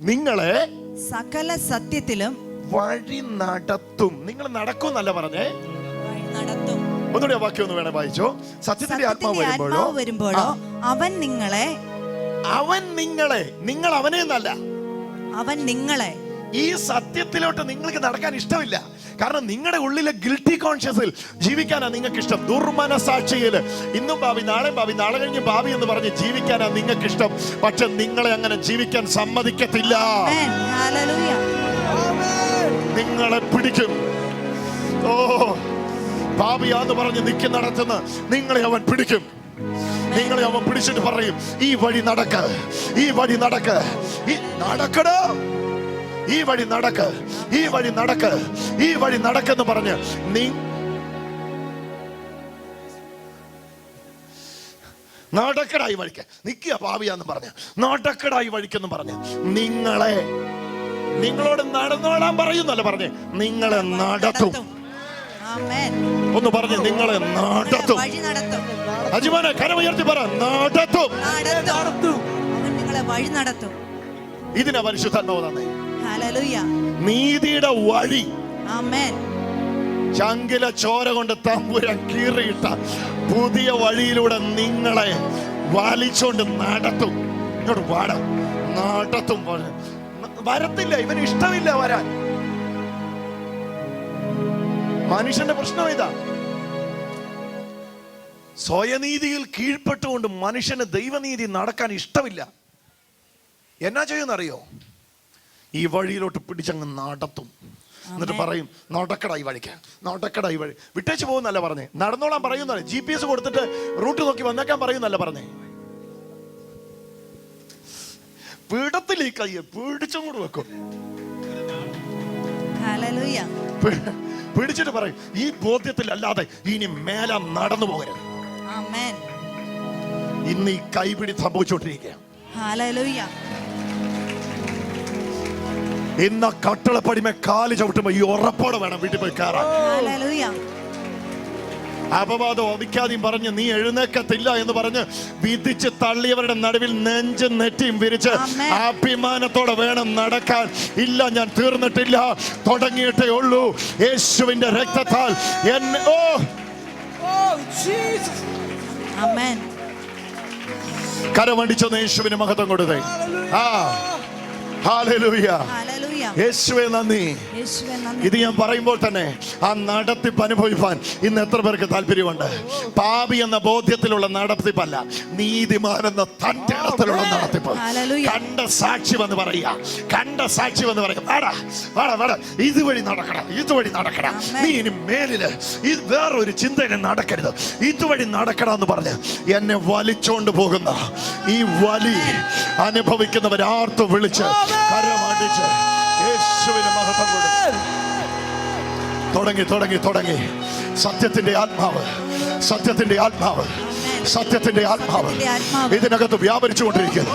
Speaker 1: നിങ്ങളെ
Speaker 2: സകല സത്യത്തിലും
Speaker 1: വഴി നടത്തും. നിങ്ങൾ നടക്കും എന്നല്ല പറഞ്ഞേ, ഒന്നുകൂടി ആ വാക്യം ഒന്ന് വേണേ വായിച്ചോ. സത്യത്തിന്റെ ആത്മാവ് വരുമ്പോഴോ
Speaker 2: അവൻ നിങ്ങളെ
Speaker 1: നിങ്ങൾ അവനെ എന്നല്ല,
Speaker 2: അവൻ നിങ്ങളെ.
Speaker 1: ഈ സത്യത്തിലോട്ട് നിങ്ങൾക്ക് നടക്കാൻ ഇഷ്ടമില്ല. കാരണം നിങ്ങളുടെ ഉള്ളിലെ ഗിൽറ്റി കോൺഷ്യസിൽ ജീവിക്കാനാ നിങ്ങൾക്ക് ഇഷ്ടം. ദുർമനസാക്ഷിയില് ഇന്നും ഭാവി, നാളെ ഭാവി, നാളെ കഴിഞ്ഞ് ഭാവി എന്ന് പറഞ്ഞ് ജീവിക്കാനാ നിങ്ങൾക്ക് ഇഷ്ടം. പക്ഷെ നിങ്ങളെ അങ്ങനെ ജീവിക്കാൻ സമ്മതിക്കത്തില്ല. നിങ്ങളെ പിടിക്കും. ഓ, ഭാവിയാന്ന് പറഞ്ഞ് നിൽക്കുന്നിടത്തുനിന്ന് നിങ്ങളെ അവൻ പിടിക്കും. നിങ്ങളെ അവൻ പിടിച്ചിട്ട് പറയും, ഈ വഴി നടക്ക്, ഈ വഴി നടക്ക്, നടക്കടോ, ഈ വഴി നടക്ക്, ഈ വഴി നടക്ക്, ഈ വഴി നടക്കെന്ന് പറഞ്ഞ് നടക്കടായി വഴിക്ക് നിൽക്കുക. ഭാവിയാന്ന് പറഞ്ഞ് നടക്കടായി വഴിക്കെന്ന് പറഞ്ഞ് നിങ്ങളോട് നടന്നോളാൻ പറയുന്നല്ല പറഞ്ഞ്, നിങ്ങളെ നടത്തും. ഒന്ന് പറഞ്ഞ്, നിങ്ങളെ നടത്തും. അജിമാനെ കരമുയർത്തി പറ, നടത്തും. ഇതിനാ പരിശുദ്ധാത്മാവ് തന്നെ നീതിയുടെ വഴി. ചങ്കില ചോര കൊണ്ട് തമ്പുരാൻ കീറിയിട്ട പുതിയ വഴിയിലൂടെ നിങ്ങളെ വലിച്ചോണ്ട് നടത്തും. ഇങ്ങോട്ട് പാടാം, നടത്തും. വരത്തില്ല, ഇവന് ഇഷ്ടമില്ല വരാൻ. മനുഷ്യന്റെ പ്രശ്നം ഇതാ, സ്വയനീതിയിൽ കീഴ്പ്പെട്ടുകൊണ്ട് മനുഷ്യന് ദൈവനീതി നടക്കാൻ ഇഷ്ടമില്ല. എന്നാ ചെയ്യുന്നറിയോ? ഈ വഴിയിലോട്ട് പിടിച്ചങ്ങ് നടത്തും. എന്നിട്ട് പറയും, നടക്കടായി വഴിക്ക്, നടക്കടായി വഴി. വിട്ടേച്ച് പോകുന്നല്ല പറഞ്ഞേ, നടന്നോളാൻ പറയുന്നല്ലേ. GPS കൊടുത്തിട്ട് റൂട്ട് നോക്കി വന്നേക്കാൻ പറയുന്നല്ല പറഞ്ഞേ. പീഠത്തിൽ ഈ കയ്യെ പിടിച്ചും കൂടെ വെക്കും. പിടിച്ചിട്ട് പറയും, ഈ ബോധ്യത്തിൽ അല്ലാതെ ഇനി മേലെ നടന്നു പോകരുത്. ഇന്ന് ഈ കൈപിടി സംഭവിച്ചോണ്ടിരിക്കുക. ഇന്ന് കട്ടളപ്പടിമേ കാല് ചവിട്ടുമ്പോ ഈ ഉറപ്പോടെ വേണം വീട്ടിൽ പോയി കയറാൻ. അപവാദം ഒതിക്കാതെയും പറഞ്ഞ് നീ എഴുന്നേക്കത്തില്ല എന്ന് പറഞ്ഞ് വിധിച്ച് തള്ളിയവരുടെ നടുവിൽ നെഞ്ചും നെറ്റിയും വിരിച്ച് അഭിമാനത്തോടെ വേണം നടക്കാൻ. ഇല്ല, ഞാൻ തീർന്നിട്ടില്ല, തുടങ്ങിയിട്ടേ ഉള്ളൂ. യേശുവിന്റെ രക്തത്താൽ എന്നെ കരമടിച്ചൊന്ന് യേശുവിന് മഹത്വം കൊടുത്തേ. ഹല്ലേലൂയ, യേശുവേ നന്ദി. ഇത് ഞാൻ പറയുമ്പോൾ തന്നെ ആ നടത്തിപ്പ് അനുഭവിപ്പാൻ ഇന്ന് എത്ര പേർക്ക് താല്പര്യമുണ്ട്? പാപി എന്ന ബോധ്യത്തിലുള്ള നടത്തിപ്പല്ല, നീതിമാൻ എന്ന തന്റെ ഇടത്തിലുള്ള നടത്തിപ്പ്. കണ്ട സാക്ഷി വന്ന് പറയുക, കണ്ട സാക്ഷി വന്ന് പറയുക, വാടാ വാടാ വാടാ, ഇതുവഴി നടക്കണം, ഇതുവഴി നടക്കണം. നീ ഇനി മേലില് ഇത് വേറൊരു ചിന്തയിൽ നടക്കരുത്, ഇതുവഴി നടക്കണം എന്ന് പറഞ്ഞ് എന്നെ വലിച്ചോണ്ട് പോകുന്ന ഈ വലി അനുഭവിക്കുന്നവരാർത്ത് വിളിച്ച് കരമടിച്ച് യേശുവിന് മഹത്വം കൊടുക്കും. തുടങ്ങി തുടങ്ങി തുടങ്ങി. സത്യത്തിന്റെ ആത്മാവ്, സത്യത്തിന്റെ ആത്മാവ്, സത്യത്തിന്റെ ആത്മാവ് ഇതിനകത്ത് വ്യാപരിച്ചുകൊണ്ടിരിക്കുന്നു.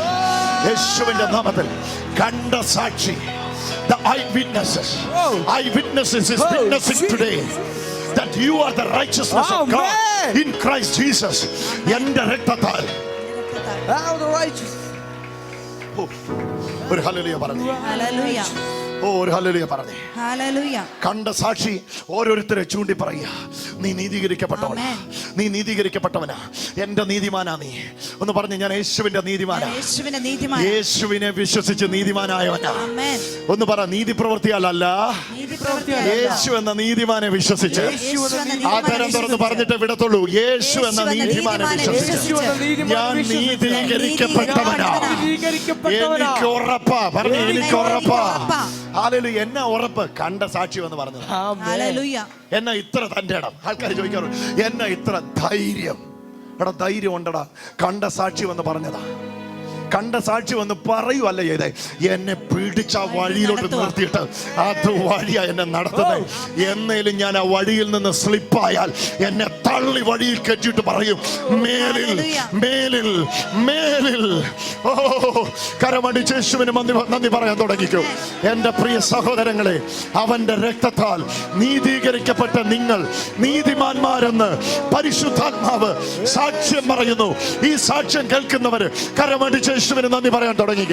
Speaker 1: യേശുവിന്റെ നാമത്തിൽ കണ്ട സാക്ഷി, the eyewitnesses is witnessing today that you are the righteousness of God in Christ Jesus. എന്റെ രക്തത്താൽ ഒരു ഹല്ലേലൂയ പറഞ്ഞു. ഒരു ഹല്ലേലൂയ പറഞ്ഞു. കണ്ട സാക്ഷി ഓരോരുത്തരെ ചൂണ്ടി പറയുക, നീ നീതീകരിക്കപ്പെട്ടവനാ, നീ നീതീകരിക്കപ്പെട്ടവനാ, എന്റെ നീതിമാനാ നീ. ഒന്ന് പറഞ്ഞു, ഞാൻ യേശുവിന്റെ നീതിമാനാ, യേശുവിനെ വിശ്വസിച്ച് നീതിമാനായവനാ. ഒന്ന് പറ, നീതി പ്രവൃത്തിയാലല്ല, യേശു എന്ന നീതിമാനെ വിശ്വസിച്ച്. ആധാരം തുറന്ന് പറഞ്ഞിട്ട് വിടത്തുള്ളൂ. യേശു എന്ന നീതിമാനെ വിശ്വസിച്ച് ഞാൻ നീതീകരിക്കപ്പെട്ടവനാ. എനിക്ക് ഉറപ്പാ, പറഞ്ഞു, എനിക്ക് ഉറപ്പാ. ഹല്ലേലൂയ. എന്നാ ഉറപ്പ്? കണ്ട സാക്ഷി എന്ന് പറഞ്ഞത്. എന്നാ ഇത്ര തന്റെ ഇടം? ആൾക്കാർ ചോദിക്കാറുണ്ട്, എന്നാ ഇത്ര ധൈര്യം? എടാ, ധൈര്യം ഉണ്ടടാ. കണ്ട സാക്ഷി വന്ന് പറഞ്ഞതാ. കണ്ട സാക്ഷി വന്ന് പറയുവല്ല ചെയ്തേ, എന്നെ പിടിച്ച വഴിയിലോട്ട് നിർത്തിയിട്ട് അത് വഴിയാ എന്നെ നടത്തുന്നത്. എന്നേലും ഞാൻ ആ വഴിയിൽ നിന്ന് സ്ലിപ്പായാൽ എന്നെ തള്ളി വഴിയിൽ കെട്ടിയിട്ട് പറയും, മേലിൽ മേലിൽ മേലിൽ. ഓ, കരമടിച്ച് യേശുവിന് നന്ദി പറയാൻ തുടങ്ങിക്കോ. എന്റെ പ്രിയ സഹോദരങ്ങളെ, അവന്റെ രക്തത്താൽ നീതീകരിക്കപ്പെട്ട നിങ്ങൾ നീതിമാന്മാരെന്ന് പരിശുദ്ധാത്മാവ് സാക്ഷ്യം പറയുന്നു. ഈ സാക്ഷ്യം കേൾക്കുന്നവര് കരമടിച്ച് യേശുവിന് നന്ദി പറയാൻ തുടങ്ങി.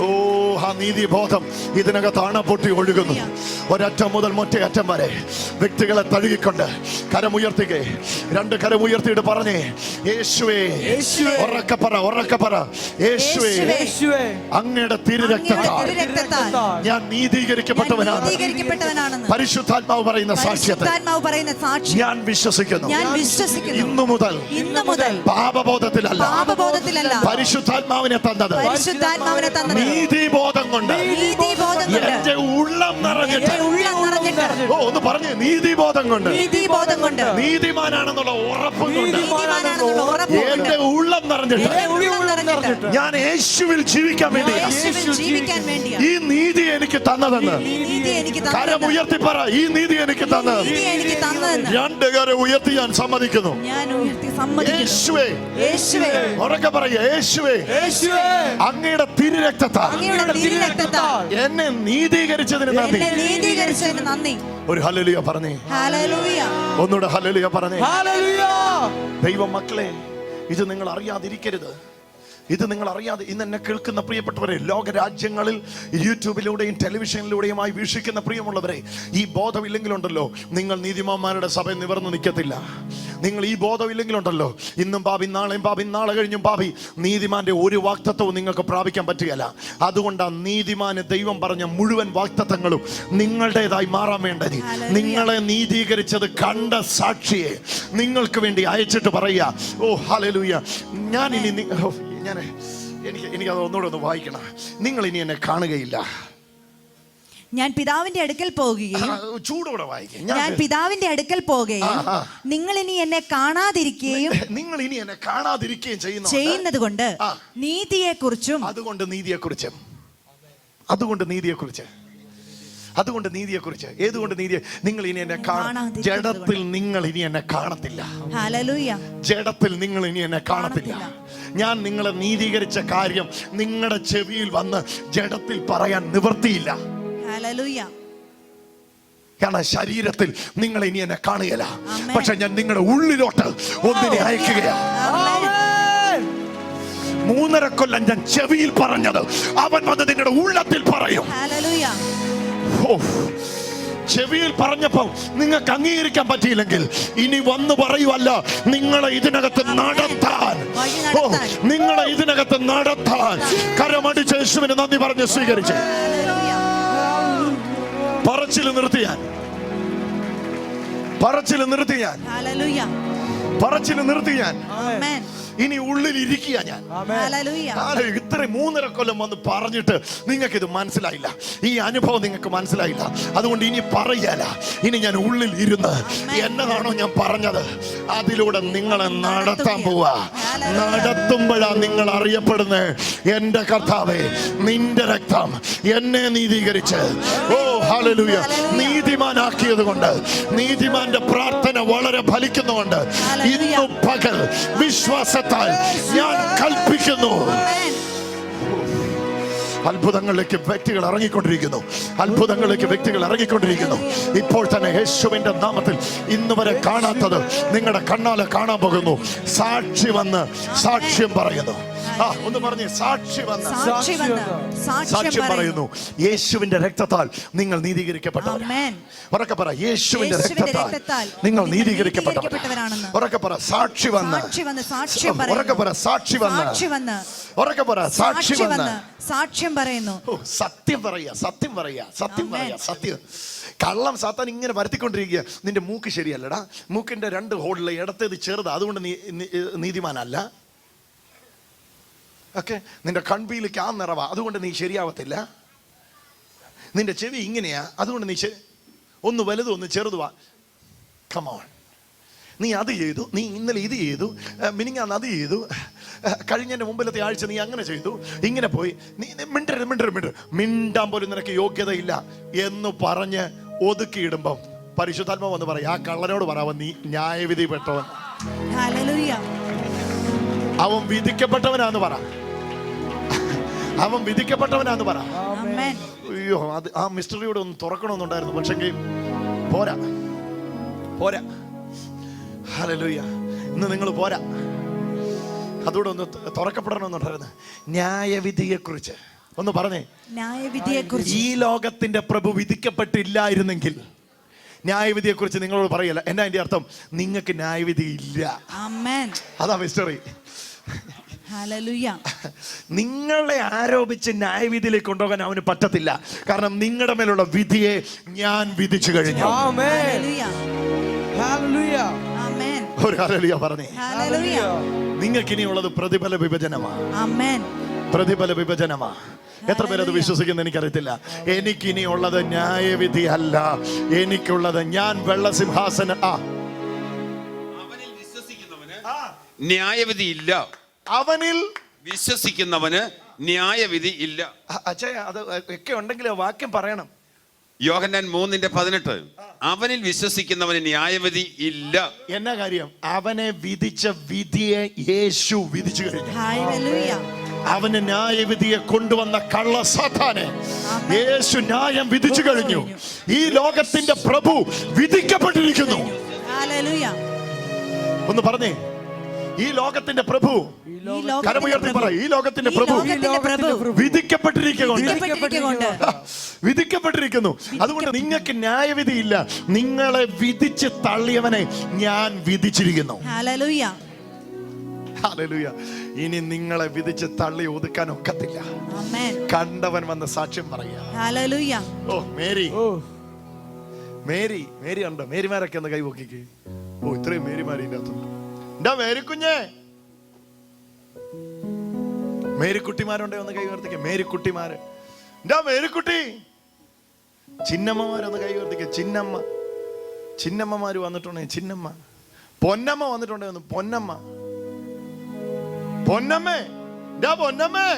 Speaker 1: ഓ ആ നീതിബോധം ഇതിനകത്ത് അണപൊട്ടി ഒഴുകുന്നു. ഒരറ്റം മുതൽ മറ്റേ അറ്റം വരെ വ്യക്തികളെ തഴുകിക്കൊണ്ട് കരമുയർത്തുക. രണ്ട് കരമുയർത്തിയിട്ട് പറഞ്ഞേ, യേശുവേ. ഉറക്കെ പറ, യേശുവേ, അങ്ങയുടെ തിരുരക്തത്താൽ ഞാൻ നീതീകരിക്കപ്പെട്ടവനാണ്. പരിശുദ്ധാത്മാവ് പറയുന്ന സാക്ഷ്യത്തെ ഞാൻ വിശ്വസിക്കുന്നു. ഇന്നു മുതൽ പാപബോധത്തിലല്ല, പരിശുദ്ധാത്മാവിനെ തന്നത് നീതിബോധം കൊണ്ട് എന്റെ ഉള്ളം നിറഞ്ഞിട്ട്. ഓ, ഒന്ന് പറഞ്ഞു, നീതിബോധം കൊണ്ട്, നീതിമാനാണെന്നുള്ള ഉറപ്പും കൊണ്ട് എന്റെ ഉള്ളം നിറഞ്ഞിട്ട് ഞാൻ യേശുവിൽ ജീവിക്കാൻ വേണ്ടി ഈ നീതി എനിക്ക് തന്നതെന്ന് കരമുയർത്തി പറ. ഈ നീതി എനിക്ക് തന്നത്. രണ്ട് കരം ഉയർത്തി ഞാൻ സമ്മതിക്കുന്നു. യേശുവേ, ഉറക്കെ പറയുക, യേശുവേ, അങ്ങയുടെ തിരുരക്തത്താൽ എന്നെ നീതീകരിച്ചതിന് നന്ദി. ഒരു ഹല്ലേലൂയ പറഞ്ഞേ. ഒന്നുകൂടെ ഹല്ലേലൂയ പറഞ്ഞേ. ദൈവ മക്കളെ, ഇത് നിങ്ങൾ അറിയാതിരിക്കരുത്. ഇത് നിങ്ങൾ അറിയാതെ ഇന്ന് എന്നെ കേൾക്കുന്ന പ്രിയപ്പെട്ടവരെ, ലോകരാജ്യങ്ങളിൽ യൂട്യൂബിലൂടെയും ടെലിവിഷനിലൂടെയുമായി വീക്ഷിക്കുന്ന പ്രിയമുള്ളവരെ, ഈ ബോധമില്ലെങ്കിലുണ്ടല്ലോ നിങ്ങൾ നീതിമാന്മാരുടെ സഭയിൽ നിവർന്നു നിൽക്കത്തില്ല. നിങ്ങൾ ഈ ബോധമില്ലെങ്കിലുണ്ടല്ലോ ഇന്നും പാപി, നാളെയും പാപി, നാളെ കഴിഞ്ഞും പാപി, നീതിമാന്റെ ഒരു വാഗ്ദത്തവും നിങ്ങൾക്ക് പ്രാപിക്കാൻ പറ്റുകയില്ല. അതുകൊണ്ടാണ് നീതിമാന് ദൈവം പറഞ്ഞ മുഴുവൻ വാഗ്ദത്തങ്ങളും നിങ്ങളുടേതായി മാറാൻ വേണ്ടത്. നിങ്ങളെ നീതീകരിച്ചത് കണ്ട സാക്ഷിയെ നിങ്ങൾക്ക് വേണ്ടി അയച്ചിട്ട് പറയുക, ഓ ഹല്ലേലൂയ, എനിക്കത് ഒന്നുകൂടെ ഒന്ന് വായിക്കണം. നിങ്ങൾ ഇനി എന്നെ കാണുകയില്ല.
Speaker 2: ഞാൻ പിതാവിന്റെ അടുക്കൽ പോകുകയും,
Speaker 1: ചൂടോടെ വായിക്കും.
Speaker 2: ഞാൻ പിതാവിന്റെ അടുക്കൽ പോകുകയും നിങ്ങൾ ഇനി എന്നെ കാണാതിരിക്കുകയും ചെയ്യുന്നത് കൊണ്ട് നീതിയെക്കുറിച്ചും
Speaker 1: അതുകൊണ്ട് നീതിയെക്കുറിച്ച് ഏതുകൊണ്ട് നീതി? നിങ്ങൾ ഇനി എന്നെ ജഡത്തിൽ നിങ്ങൾ ഇനി എന്നെ കാണത്തില്ല.
Speaker 2: ഹല്ലേലൂയ.
Speaker 1: ജഡത്തിൽ നിങ്ങൾ ഇനി എന്നെ കാണത്തില്ല. ഞാൻ നിങ്ങളെ നീതീകരിച്ച കാര്യം നിങ്ങളുടെ ചെവിയിൽ വന്ന് ജഡത്തിൽ പറയാൻ നിവൃത്തിയില്ല.
Speaker 2: ഹല്ലേലൂയ.
Speaker 1: കാരണം ശരീരത്തിൽ നിങ്ങൾ ഇനി എന്നെ കാണുകയില്ല. പക്ഷെ ഞാൻ നിങ്ങളുടെ ഉള്ളിലോട്ട് ഒന്നിനെ അയക്കുകയാണ്. 3.5 കൊല്ലം ഞാൻ ചെവിയിൽ പറഞ്ഞത് അവൻ വന്ന് നിങ്ങളുടെ ഉള്ളത്തിൽ പറയും.
Speaker 2: ഹല്ലേലൂയ.
Speaker 1: ചെവിയിൽ പറഞ്ഞപ്പോൾ നിങ്ങൾക്ക് അംഗീകരിക്കാൻ പറ്റിയില്ലെങ്കിൽ ഇനി വന്നു പറയുവല്ല, നിങ്ങളെ ഇതിനകത്ത് നടത്താൻ, നിങ്ങളെ ഇതിനകത്ത് നടത്താൻ കരമടിച്ച് യേശുവിന് നന്ദി പറഞ്ഞ് സ്വീകരിച്ചു. പറച്ചിൽ നിർത്തിയാൻ ഇനി ഉള്ളിൽ ഇരിക്കുക. ഞാൻ ഇത്ര 3.5 കൊല്ലം വന്ന് പറഞ്ഞിട്ട് നിങ്ങൾക്ക് ഇത് മനസ്സിലായില്ല, ഈ അനുഭവം നിങ്ങൾക്ക് മനസ്സിലായില്ല. അതുകൊണ്ട് ഇനി പറയല, ഇനി ഞാൻ ഉള്ളിൽ ഇരുന്ന് എന്നതാണോ ഞാൻ പറഞ്ഞത് അതിലൂടെ നിങ്ങളെ നടത്താൻ പോവാ. നടത്തുമ്പോഴാ നിങ്ങൾ അറിയപ്പെടുന്നത്, എന്റെ കർത്താവേ, നിന്റെ രക്തം എന്നെ നീതീകരിച്ച്, ഓ ഹല്ലേലൂയ, നീതിമാനാക്കിയത് കൊണ്ട്, നീതിമാന്റെ പ്രാർത്ഥന വളരെ ഫലിക്കുന്നുണ്ട്. ഇന്നു പകൽ വിശ്വാസത്താൽ ഞാൻ കൽപ്പിക്കുന്നു. അത്ഭുതങ്ങളിലേക്ക് വ്യക്തികൾ ഇറങ്ങിക്കൊണ്ടിരിക്കുന്നു. ഇപ്പോൾ തന്നെ യേശുവിന്റെ നാമത്തിൽ ഇന്ന് വരെ കാണാത്തത് നിങ്ങളുടെ കണ്ണാലെ കാണാൻ പോകുന്നു. സാക്ഷി വന്ന് സാക്ഷ്യം പറയുന്നു. ഒന്ന് പറഞ്ഞേ, സാക്ഷ്യം പറയുന്നു. യേശുവിന്റെ രക്തത്താൽ നിങ്ങൾ നീതീകരിക്കപ്പെട്ടവരാണ്. ഉറക്കെ പറ, യേശുവിന്റെ രക്തത്താൽ നിങ്ങൾ നീതീകരിക്കപ്പെട്ടവരാണ്. ഉറക്കെ പറ, സാക്ഷി വന്ന്. ഉറക്കെ പറ, സാക്ഷി വന്ന്. ഉറക്കെ പറ, സാക്ഷി വന്ന്
Speaker 2: സാക്ഷ്യം പറയുന്നു.
Speaker 1: സത്യം പറയാ. കള്ളം സാത്താൻ ഇങ്ങനെ വരുത്തിക്കൊണ്ടിരിക്കുക. നിന്റെ മൂക്ക് ശരിയല്ലടാ, മൂക്കിന്റെ 2 ഹോളിൽ ഇടത്തേത് ചെറുതാ, അതുകൊണ്ട് നീതിമാനല്ല. ഓക്കെ, നിന്റെ കൺപീലിക്ക് ആ നിറവാ, അതുകൊണ്ട് നീ ശരിയാവത്തില്ല. നിന്റെ ചെവി ഇങ്ങനെയാ, അതുകൊണ്ട് നീ ഒന്ന് വലുതും ഒന്ന് ചെറുതുവാ. കമോൺ, നീ അത് ചെയ്തു, നീ ഇന്നലെ ഇത് ചെയ്തു, മിനിങ്ങാന്ന് അത് ചെയ്തു, കഴിഞ്ഞതിന്റെ മുമ്പിലത്തെ ആഴ്ച നീ അങ്ങനെ ചെയ്തു, ഇങ്ങനെ പോയി, നീ മിണ്ടാൻ പോലും നിനക്ക് യോഗ്യതയില്ല എന്ന് പറഞ്ഞ് ഒതുക്കിയിടുമ്പം പരിശുദ്ധാത്മാവ് വന്ന് പറയും, ആ കള്ളനോട് പറയാവൻ നീ ന്യായവിധിപ്പെട്ടവൻ, അവൻ വിധിക്കപ്പെട്ടവനാന്ന് പറ. അയ്യോ, അത് ആ മിസ്റ്ററിയോട് ഒന്ന് തുറക്കണമെന്നുണ്ടായിരുന്നു, പക്ഷെങ്കിൽ പോരാ. ഹല്ലേലൂയ. ഇന്ന് നിങ്ങൾ പോരാ, അതുകൂടെ ഒന്ന് തുറക്കപ്പെടണമെന്നുണ്ടായിരുന്നു. ന്യായവിധിയെക്കുറിച്ച് ഒന്ന് പറഞ്ഞേ.
Speaker 2: ന്യായവിധിയെക്കുറിച്ച്.
Speaker 1: ഈ ലോകത്തിന്റെ പ്രഭു വിധിക്കപ്പെട്ടില്ലായിരുന്നെങ്കിൽ, ന്യായവിധിയെ കുറിച്ച് നിങ്ങളോട് പറയല്ല. എന്നാ അതിന്റെ അർത്ഥം? നിങ്ങൾക്ക് ന്യായവിധി ഇല്ല.
Speaker 2: ആമേൻ.
Speaker 1: അതാ മിസ്റ്ററി.
Speaker 2: ഹല്ലേലൂയ.
Speaker 1: നിങ്ങളെ ആരോപിച്ച് ന്യായവിധിയിലേക്ക് കൊണ്ടുപോകാൻ അവന് പറ്റത്തില്ല. കാരണം നിങ്ങളുടെ മേലുള്ള വിധിയെ ഞാൻ വിധിച്ചു കഴിഞ്ഞു.
Speaker 2: ഹല്ലേലൂയ.
Speaker 4: ഹല്ലേലൂയ.
Speaker 2: ആമേൻ.
Speaker 1: ഒരു ഹല്ലേലൂയ പറഞ്ഞേ.
Speaker 2: ഹല്ലേലൂയ.
Speaker 1: നിങ്ങൾക്ക് ഇനിയുള്ളത് പ്രതിഫല വിഭജനമാണ്.
Speaker 2: ആമേൻ.
Speaker 1: പ്രതിഫല വിഭജനമാ. എത്ര പേരത് വിശ്വസിക്കുന്നു എനിക്കറിയത്തില്ല. എനിക്കിനിയുള്ളത് ന്യായവിധി അല്ല, എനിക്കുള്ളത് ഞാൻ വെള്ളസിംഹാസന.
Speaker 5: അവനിൽ വിശ്വസിക്കുന്നവന് ന്യായവിധി ഇല്ല.
Speaker 1: അവനിൽ
Speaker 5: വിശ്വസിക്കുന്നവന് ന്യായവിധി ഇല്ല.
Speaker 1: അച്ഛാ, അത് ഒക്കെ ഉണ്ടെങ്കിൽ വാക്യം പറയണം.
Speaker 5: യോഹന്നാൻ 3:18 അവനിൽ വിശ്വസിക്കുന്നവന് ന്യായവിധി ഇല്ല.
Speaker 1: എന്നാ കാര്യം? അവനെ വിധിച്ച വിധിയെ യേശു വിധിച്ചു കഴിഞ്ഞു.
Speaker 2: ഹല്ലേലൂയ.
Speaker 1: അവന് ന്യായവിധിയെ കൊണ്ടുവന്ന കള്ള സാത്താനെ യേശു ന്യായം വിധിച്ചു കഴിഞ്ഞു. ഈ ലോകത്തിന്റെ പ്രഭു വിധിക്കപ്പെട്ടിരിക്കുന്നു.
Speaker 2: ഹല്ലേലൂയ.
Speaker 1: ഒന്ന് പറഞ്ഞേ, ഈ ലോകത്തിന്റെ പ്രഭു. കരമുയർത്തി പറ, ഈ ലോകത്തിന്റെ പ്രഭു വിധിക്കപ്പെട്ടിരിക്കുന്നു. അതുകൊണ്ട് നിങ്ങൾക്ക് ന്യായവിധി ഇല്ല. നിങ്ങളെ വിധിച്ച് തള്ളിയവനെ ഞാൻ വിധിച്ചിരിക്കുന്നു.
Speaker 2: ഹല്ലേലൂയ.
Speaker 1: ഹല്ലേലൂയ. ഇനി നിങ്ങളെ വിധിച്ച് തള്ളി ഒതുക്കാൻ ഒക്കത്തില്ല.
Speaker 2: ആമേൻ.
Speaker 1: കണ്ടവൻ വന്ന് സാക്ഷ്യം പറയാ.
Speaker 2: ഹല്ലേലൂയ.
Speaker 1: ഓ മേരി, മേരി, മേരി ഉണ്ടോ? മേരിമാരൊക്കെ ഒന്ന് കൈ പൊക്കിക്ക്. ഓ, ഇത്രയും മേരിമാരി ഇതിനകത്തുണ്ട്. എന്താ മേരിക്കുഞ്ഞേ? മേരിക്കുട്ടിമാരുണ്ടോ? ഒന്ന് കൈ ഉയർത്തിക്ക. മേരിക്കുട്ടിമാര്. എന്താ മേരിക്കുട്ടി? ചിന്നമ്മമാരൊന്ന് കൈ ഉയർത്തിക്ക. ചിന്നമ്മ, ചിന്നമ്മമാര് വന്നിട്ടുണ്ടേ. ചിന്നമ്മ. പൊന്നമ്മ വന്നിട്ടുണ്ടേ. ഒന്ന് പൊന്നമ്മ. പൊന്നമ്മേ, എന്താ പൊന്നമ്മേ?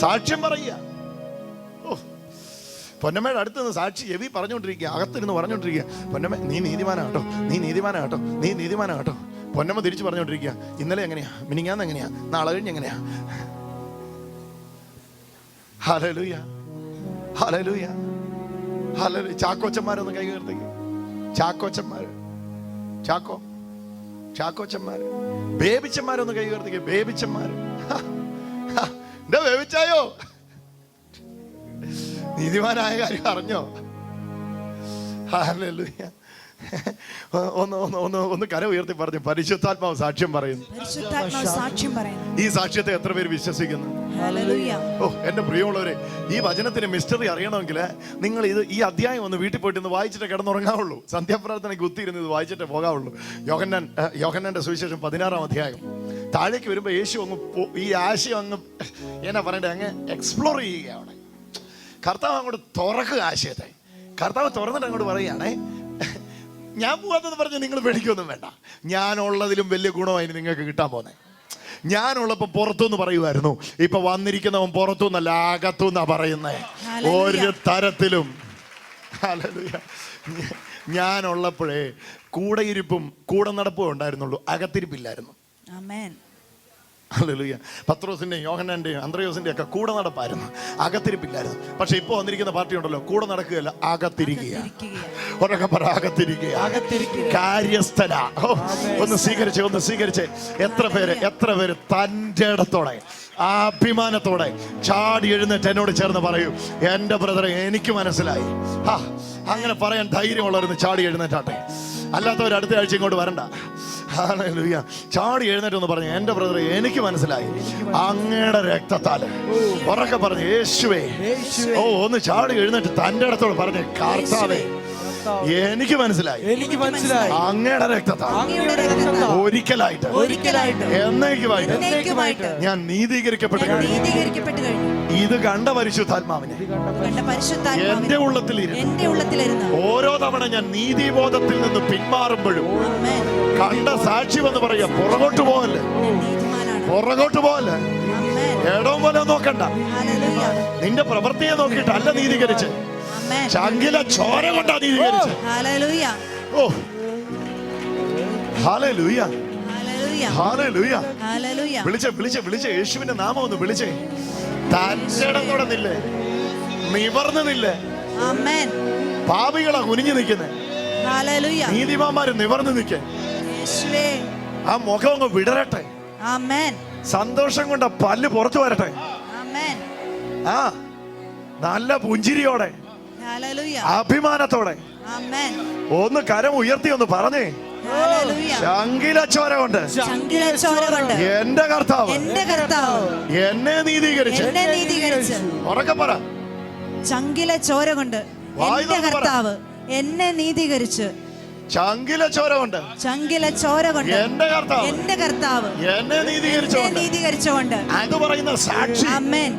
Speaker 1: സാക്ഷ്യം പറയുക. ഓ, പൊന്നമ്മയുടെ അടുത്ത് നിന്ന് സാക്ഷി എവി പറഞ്ഞുകൊണ്ടിരിക്കുക, അകത്തിരുന്ന് പറഞ്ഞുകൊണ്ടിരിക്കുക. പൊന്നമ്മ, നീ നീതിമാനാട്ടോ, നീ നീതിമാനാട്ടോ, നീ നീതിമാനാട്ടോ. പൊന്നമ്മ തിരിച്ചു പറഞ്ഞുകൊണ്ടിരിക്കുക. ഇന്നലെ എങ്ങനെയാ, മിനിങ്ങാന്ന് എങ്ങനെയാ, നാളെ കഴിഞ്ഞ് എങ്ങനെയാ. Hallelujah, hallelujah, hallelujah. ചാക്കോച്ചന്മാരൊന്ന് കൈ ഉയർത്തിക്ക്. ചാക്കോച്ചന്മാര്, ചാക്കോ, ചാക്കോച്ചന്മാര്. ബേബിച്ചന്മാരൊന്ന് കൈ ഉയർത്തിക്ക്. ബേബിച്ചന്മാര്. എന്താ ബേബിച്ചായോ? നീതിമാനായ കാര്യം അറിഞ്ഞോ? ഹല്ലേലൂയ. ഒന്ന് കര ഉയർത്തി പറഞ്ഞു. പരിശുദ്ധാത്മാവ് സാക്ഷ്യം പറയുന്നു. ഈ സാക്ഷ്യത്തെ എത്ര പേര് വിശ്വസിക്കുന്നു? ഓ, എന്റെ പ്രിയമുള്ളവരെ, ഈ വചനത്തിന് മിസ്റ്ററി അറിയണമെങ്കിൽ നിങ്ങൾ ഈ അധ്യായം ഒന്ന് വീട്ടിൽ പോയിട്ട് ഒന്ന് വായിച്ചിട്ട് കിടന്നുറങ്ങാവുള്ളൂ. സന്ധ്യാപ്രാർത്ഥനയ്ക്ക് കുത്തിയിരുന്ന് ഇത് വായിച്ചിട്ടേ പോകാവുള്ളൂ. യോഹന്നാന്റെ സുവിശേഷം 16-ാം അധ്യായം. താഴേക്ക് വരുമ്പോൾ യേശു അങ്ങ് ഈ ആശയം അങ്ങ് എന്നാ പറയണ്ടേ, അങ്ങ് എക്സ്പ്ലോർ ചെയ്യുകയാണ്. കർത്താവ് അങ്ങോട്ട് തുറക്കുക ആശയത്തെ. കർത്താവ് തുറന്നിട്ട് അങ്ങോട്ട് പറയുകയാണേ, ഞാൻ പോകാത്തത് പറഞ്ഞ് നിങ്ങൾ പേടിക്കൊന്നും വേണ്ട. ഞാനുള്ളതിലും വലിയ ഗുണമായി നിങ്ങൾക്ക് കിട്ടാൻ പോന്നെ. ഞാനുള്ളപ്പോ പുറത്തുനിന്ന് പറയുമായിരുന്നു, ഇപ്പൊ വന്നിരിക്കുന്നവൻ പുറത്തുനിന്നല്ല അകത്തുനിന്നാ പറയുന്നേ. ഒരു തരത്തിലും. ഹല്ലേലൂയ. ഞാനുള്ളപ്പോഴേ കൂടെയിരിപ്പും കൂടെ നടപ്പും ഉണ്ടായിരുന്നുള്ളൂ, അകത്തിരിപ്പില്ലായിരുന്നു.
Speaker 2: ആമേൻ.
Speaker 1: ഹല്ലേലൂയ. പത്രോസിന്റെയും യോഹന്നാന്റെയും അന്ത്രയോസിന്റെയും ഒക്കെ കൂടെ നടപ്പായിരുന്നു, അകത്തിരിപ്പില്ലായിരുന്നു. പക്ഷെ ഇപ്പൊ വന്നിരിക്കുന്ന പാർട്ടി ഉണ്ടല്ലോ, കൂടെ നടക്കുകയല്ല, അകത്തിരിക്കുക. ഒരൊക്കെ പറ, അകത്തിരിക്കുക. കാര്യസ്ഥന. ഒന്ന് സ്വീകരിച്ചേ, ഒന്ന് സ്വീകരിച്ചേ. എത്ര പേര് തൻ്റെ ഇടത്തോടെ, അഭിമാനത്തോടെ ചാടി എഴുന്നേറ്റ് എന്നോട് ചേർന്ന് പറയൂ, എന്റെ ബ്രദറെ എനിക്ക് മനസ്സിലായി. അങ്ങനെ പറയാൻ ധൈര്യമുള്ളവരൊന്ന് ചാടി എഴുന്നേറ്റാട്ടെ. അല്ലാത്തവർ അടുത്ത ആഴ്ച ഇങ്ങോട്ട് വരണ്ട. ഹല്ലേലൂയ. ചാടി എഴുന്നേറ്റ് ഒന്ന് പറഞ്ഞു, എന്റെ ബ്രദറെ എനിക്ക് മനസ്സിലായി, അങ്ങയുടെ രക്തത്താല്. ഉറക്കെ പറഞ്ഞു, യേശുവേ. ഓ, ഒന്ന് ചാടി എഴുന്നേറ്റ് തന്റെ ഇടത്തോട് പറഞ്ഞു, കർത്താവേ എനിക്ക് മനസ്സിലായി, അങ്ങയുടെ രക്തത്താൽ ഒരിക്കലായിട്ട് എന്നേക്കുമായിട്ട് ഞാൻ നീതീകരിക്കപ്പെട്ടു കഴിഞ്ഞു. ഇത് കണ്ട പരിശുദ്ധാത്മാവിനെ എന്റെ ഉള്ളത്തിലിരുന്ന് ഓരോ തവണ ഞാൻ നീതിബോധത്തിൽ നിന്ന് പിന്മാറുമ്പോഴും കണ്ട സാക്ഷി വന്ന് പറയാ, പുറകോട്ട് പോകല്ലേ, പുറകോട്ട് പോകല്ലേ, ഏടവും പോലെ നോക്കണ്ട. നിന്റെ പ്രവൃത്തിയെ നോക്കിയിട്ടല്ല നീതീകരിച്ച്, ചങ്കില ചോര കൊണ്ടാ നീതീകരിച്ച്. ഓ, ഹല്ലേലൂയ, ഹല്ലേലൂയ. വിളിച്ചേ യേശുവിന്റെ നാമം ഒന്ന് വിളിച്ചേ. തന്നിടത്തോടെ നില്ലേ, നിവർന്നു നില്ലേ. പാപികളാ കുനിഞ്ഞു നിൽക്കുന്നേ, നീതിമാന്മാര് നിവർന്നു നിൽക്കേ. ആ മുഖം അങ്ങ് വിടരട്ടെ. സന്തോഷം കൊണ്ട് പല്ല് പുറത്തു വരട്ടെ. ആ നല്ല പുഞ്ചിരിയോടെ
Speaker 2: ഹല്ലേലൂയ.
Speaker 1: അഭിമാനത്തോടെ
Speaker 2: ആമേൻ.
Speaker 1: ഒന്ന് കരം ഉയർത്തി ഒന്ന് പറഞ്ഞേ,
Speaker 2: ഹല്ലേലൂയ.
Speaker 1: ശങ്കില ചോര കൊണ്ട്
Speaker 2: ചങ്കില ചോര കൊണ്ട്
Speaker 1: എന്റെ കർത്താവ്
Speaker 2: എന്റെ കർത്താവ്
Speaker 1: എന്നെ നീതീകരിച്ച്.
Speaker 2: എന്നെ നീതീകരിച്ച്.
Speaker 1: ഉറക്കെ പറ.
Speaker 2: ചങ്കില ചോര കൊണ്ട്
Speaker 1: വായ്
Speaker 2: എന്റെ
Speaker 1: തുറന്ന് പറ.
Speaker 2: കർത്താവ് എന്നെ നീതീകരിച്ച്.
Speaker 1: ചങ്കില ചോര കൊണ്ട്
Speaker 2: ചങ്കില ചോര കൊണ്ട്
Speaker 1: എന്റെ കർത്താവ്
Speaker 2: എന്റെ കർത്താവ്
Speaker 1: എന്നെ നീതീകരിച്ചുകൊണ്ട്.
Speaker 2: നീതീകരിച്ചുകൊണ്ട്.
Speaker 1: അത് പറയുന്ന സാക്ഷി
Speaker 2: ആമേൻ.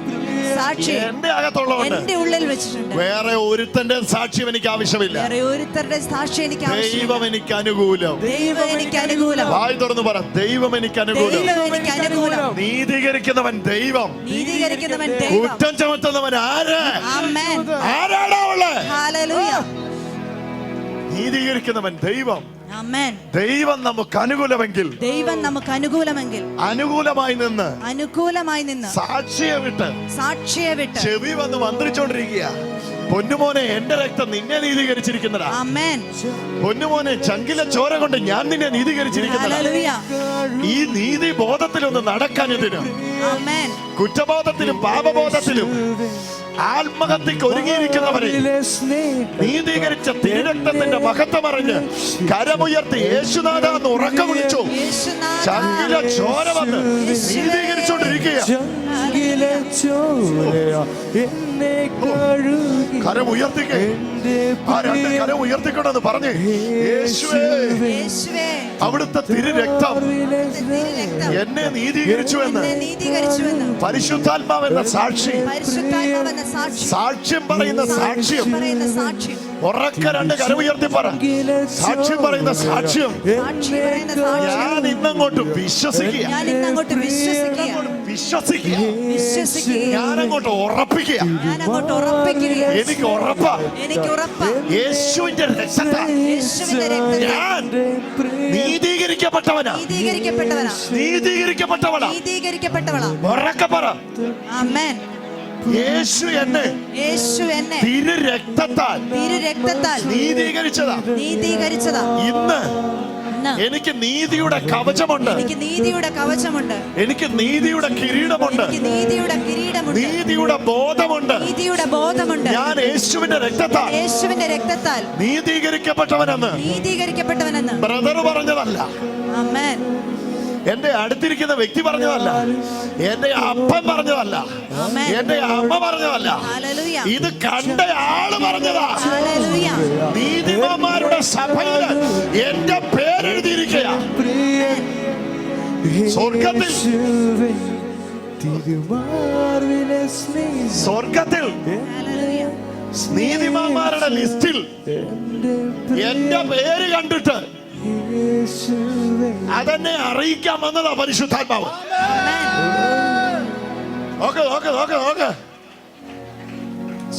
Speaker 2: സാക്ഷി
Speaker 1: എന്റെ അകത്തുള്ളതുകൊണ്ട്
Speaker 2: എന്റെ ഉള്ളിൽ വെച്ചിട്ടുണ്ട്.
Speaker 1: വേറെ ഒരുത്തന്റെ സാക്ഷ്യം എനിക്ക് ആവശ്യമില്ല.
Speaker 2: വേറെ ഒരുത്തരുടെ സാക്ഷി എനിക്ക്
Speaker 1: ദൈവം
Speaker 2: ആവശ്യമില്ല.
Speaker 1: എനിക്ക് അനുകൂലം.
Speaker 2: ദൈവം എനിക്ക് അനുകൂലം.
Speaker 1: വായ് തുറന്ന് പറ, ദൈവം എനിക്ക് അനുകൂലം.
Speaker 2: ദൈവം എനിക്ക് അനുകൂലം.
Speaker 1: നീതീകരിക്കുന്നവൻ ദൈവം,
Speaker 2: നീതീകരിക്കുന്നവൻ ദൈവം.
Speaker 1: കുറ്റം ചുമത്തുന്നവൻ ആര്?
Speaker 2: ആമേൻ.
Speaker 1: ആരാടാ ഉള്ളത്?
Speaker 2: ഹല്ലേലൂയ.
Speaker 1: നീതീകരിക്കുന്നവൻ ദൈവം.
Speaker 2: ആമേൻ.
Speaker 1: ദൈവം നമുക്ക് അനുകൂലമെങ്കിൽ,
Speaker 2: ദൈവം നമുക്ക് അനുകൂലമെങ്കിൽ
Speaker 1: അനുകൂലമായി നിന്ന്
Speaker 2: അനുകൂലമായി നിന്ന്
Speaker 1: സാക്ഷിയെ വിട്ട്
Speaker 2: സാക്ഷിയെ വിട്ട്
Speaker 1: ചെവി വന്ന് മന്ത്രിച്ചോണ്ടിരിക്കുക. പൊന്നുമോനെ, എന്റെ രക്തം നിന്നെ നീതീകരിച്ചിരിക്കുന്നതാ.
Speaker 2: ആമേൻ.
Speaker 1: പൊന്നുമോനെ, ചങ്കില ചോര കൊണ്ട് ഞാൻ നിന്നെ നീതീകരിച്ചിരിക്കുന്നതാ.
Speaker 2: ഹല്ലേലൂയ.
Speaker 1: ഈ നീതി ബോധത്തിലൊന്ന് നടക്കാൻ ഇതിന്,
Speaker 2: ആമേൻ.
Speaker 1: കുറ്റബോധത്തിലും പാപബോധത്തിലും ആത്മഹത്യക്ക് ഒരുങ്ങിയിരിക്കുന്നവരെ നീതീകരിച്ച തിരുരക്തത്തിന്റെ മഹത്വം അറിഞ്ഞ് കരമുയർത്തി യേശുനാഥ എന്ന് ഉറക്കം വിളിച്ചു.
Speaker 2: യേശുനാഥ.
Speaker 1: ചങ്കില ചോര വന്ന് നീതീകരിച്ചോണ്ടിരിക്കുക. കരം ഉയർത്തിക്കേ. ആ രണ്ട് കരം ഉയർത്തിക്കൊണ്ടെന്ന് പറഞ്ഞേ, യേശുവേ,
Speaker 2: യേശുവേ,
Speaker 1: അവിടുത്തെ തിരുരക്തം
Speaker 2: തിരുരക്തം
Speaker 1: എന്നെ നീതീകരിച്ചു എന്ന്
Speaker 2: എന്നെ നീതീകരിച്ചുവെന്ന്
Speaker 1: പരിശുദ്ധാത്മാവെന്ന സാക്ഷി,
Speaker 2: പരിശുദ്ധാത്മാവെന്ന സാക്ഷി,
Speaker 1: സാക്ഷ്യം പറയുന്ന സാക്ഷ്യം,
Speaker 2: പറയുന്ന സാക്ഷ്യം,
Speaker 1: ഉറക്ക രണ്ട് കരം ഉയർത്തി പറ, സാക്ഷ്യം പറയുന്ന സാക്ഷ്യം
Speaker 2: സാക്ഷി പറയുന്ന സാക്ഷ്യം.
Speaker 1: ഞാൻ ഇന്നങ്ങോട്ട് വിശ്വസിക്കുക,
Speaker 2: ഞാൻ ഇന്നങ്ങോട്ട് വിശ്വസിക്കുക,
Speaker 1: വിശ്വസിക്കുക,
Speaker 2: വിശ്വസിക്കുക,
Speaker 1: ഞാനങ്ങോട്ട് ഉറപ്പിക്കുക.
Speaker 2: ഞാൻ അങ്ങോട്ട് ഉറപ്പിക്കുക.
Speaker 1: എനിക്ക് ഉറപ്പാ,
Speaker 2: എനിക്ക് ഉറപ്പാ,
Speaker 1: യേശുവിന്റെ രക്തത്താൽ
Speaker 2: യേശുവിന്റെ രക്തത്താൽ
Speaker 1: ഞാൻ നീതീകരിക്കപ്പെട്ടവനാ,
Speaker 2: നീതീകരിക്കപ്പെട്ടവനാ,
Speaker 1: നീതീകരിക്കപ്പെട്ടവനാ.
Speaker 2: നീതീകരിക്കപ്പെട്ടവളാ.
Speaker 1: ഉറക്കെ പറ,
Speaker 2: ആമേൻ.
Speaker 1: യേശു എന്നെ
Speaker 2: യേശു എന്നെ
Speaker 1: തിരു രക്തത്താൽ
Speaker 2: തിരുരക്തത്താൽ
Speaker 1: നീതീകരിച്ചതാ.
Speaker 2: നീതീകരിച്ചതാ.
Speaker 1: ഇന്ന്
Speaker 2: ഇന്ന്
Speaker 1: എനിക്ക് നീതിയുടെ കവചമുണ്ട്,
Speaker 2: എനിക്ക് നീതിയുടെ കവചമുണ്ട്,
Speaker 1: എനിക്ക് നീതിയുടെ കിരീടമുണ്ട്,
Speaker 2: എനിക്ക് നീതിയുടെ കിരീടമുണ്ട്,
Speaker 1: നീതിയുടെ ബോധമുണ്ട്.
Speaker 2: നീതിയുടെ ബോധമുണ്ട്.
Speaker 1: ഞാൻ യേശുവിന്റെ രക്തത്താൽ
Speaker 2: യേശുവിന്റെ രക്തത്താൽ
Speaker 1: നീതീകരിക്കപ്പെട്ടവനെന്ന്
Speaker 2: നീതീകരിക്കപ്പെട്ടവനെന്ന്
Speaker 1: ബ്രദർ പറഞ്ഞതല്ല,
Speaker 2: ആമേൻ.
Speaker 1: എന്റെ അടുത്തിരിക്കുന്ന വ്യക്തി പറഞ്ഞതല്ല, എന്റെ അപ്പൻ പറഞ്ഞതല്ല,
Speaker 2: ആമേൻ.
Speaker 1: എന്റെ അമ്മ പറഞ്ഞതല്ല,
Speaker 2: ഹല്ലേലൂയ.
Speaker 1: ഇത് കണ്ട ആള് പറഞ്ഞതാ.
Speaker 2: ഹല്ലേലൂയ.
Speaker 1: നീതിമാന്മാരുടെ സഭയിൽ എന്റെ പേരെഴുതിയിരിക്കുക. സ്വർഗത്തിൽ സ്വർഗത്തിൽ
Speaker 2: ഹല്ലേലൂയ.
Speaker 1: നീതിമാന്മാരുടെ ലിസ്റ്റിൽ എന്റെ പേര് കണ്ടിട്ട് അതെന്നെ അറിയിക്കാൻ വന്നതാ പരിശുദ്ധാത്മാവ്. നോക്ക് നോക്ക് നോക്ക് നോക്ക്,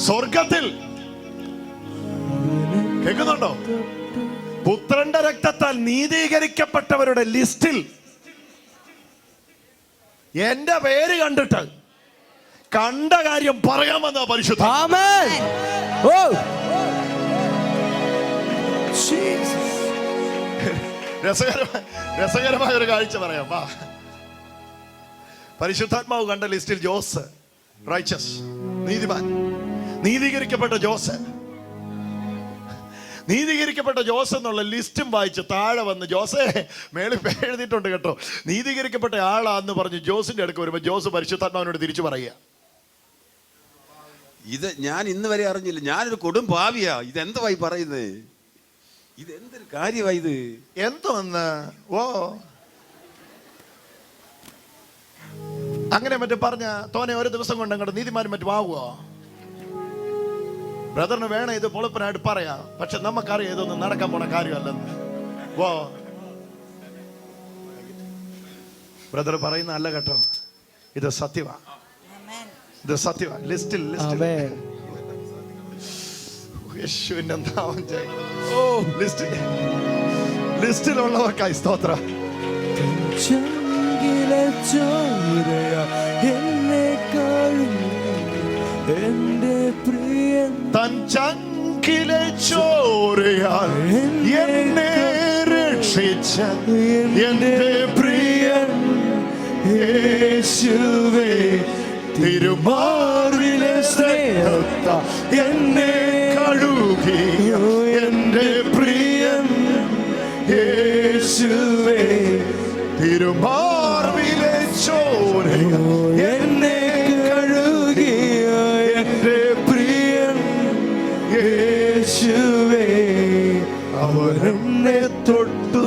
Speaker 1: സ്വർഗത്തിൽ കേൾക്കുന്നുണ്ടോ? പുത്രന്റെ രക്തത്താൽ നീതീകരിക്കപ്പെട്ടവരുടെ ലിസ്റ്റിൽ എന്റെ പേര് കണ്ടിട്ട് കണ്ട കാര്യം പറയാൻ വന്ന പരിശുദ്ധ. രസകരമായ ഒരു കാഴ്ച പറയാം. വാ, പരിശുദ്ധാത്മാവ് കണ്ട ലിസ്റ്റിൽ ജോസ് റൈച്ചസ്, നീതിമാൻ, നീതീകരിക്കപ്പെട്ട ജോസ്, നീതീകരിക്കപ്പെട്ട ജോസ് എന്നുള്ള ലിസ്റ്റും വായിച്ച് താഴെ വന്ന്, ജോസേ മേളിൽ എഴുതിയിട്ടുണ്ട് കേട്ടോ, നീതീകരിക്കപ്പെട്ട ആളാന്ന് പറഞ്ഞ് ജോസിന്റെ അടുക്ക് വരുമ്പോ ജോസ് പരിശുദ്ധാത്മാവിനോട് തിരിച്ചു പറയുക,
Speaker 5: ഇത് ഞാൻ ഇന്ന് വരെ അറിഞ്ഞില്ല, ഞാനൊരു കൊടും ഭാവിയാ, ഇതെന്തുവായി പറയുന്നത്, ഇതെന്തൊരു കാര്യമായി ഇത്,
Speaker 1: എന്തോന്ന്? ഓ, അങ്ങനെ മറ്റു പറഞ്ഞ തോനെ ഒരു ദിവസം കൊണ്ട് അങ്ങോട്ട് നീതിമാനും മറ്റും ആവുമോ? ബ്രദറിന് വേണം ഇത് പൊളിപ്പനായിട്ട് പറയാം, പക്ഷെ നമുക്കറിയാം ഇതൊന്നും നടക്കാൻ പോണ കാര്യമല്ലെന്ന്. ഓ, ബ്രദർ പറയുന്ന അല്ല കേട്ടോ, ഇത് സത്യമാണ്, ഇത് സത്യമാണ്. ലിസ്റ്റിൽ യേശുവിന്റെ നാമം ലിസ്റ്റിലുള്ളവർക്കായി സ്തോത്രം. തൻ ചങ്കിലെ ചോരയാൽ എന്നെ രക്ഷിച്ച എന്റെ പ്രിയൻ യേശുവേ, തിരുമാറിലെ സ്നേഹത്താൽ എന്നെ കഴുകിയ എൻ്റെ പ്രിയൻ യേശുവേ, തിരുമാറിലെ ചോരയാൽ എന്നെ കഴുകിയ എൻ്റെ പ്രിയൻ യേശുവേ, അവരെന്നെ തൊട്ടു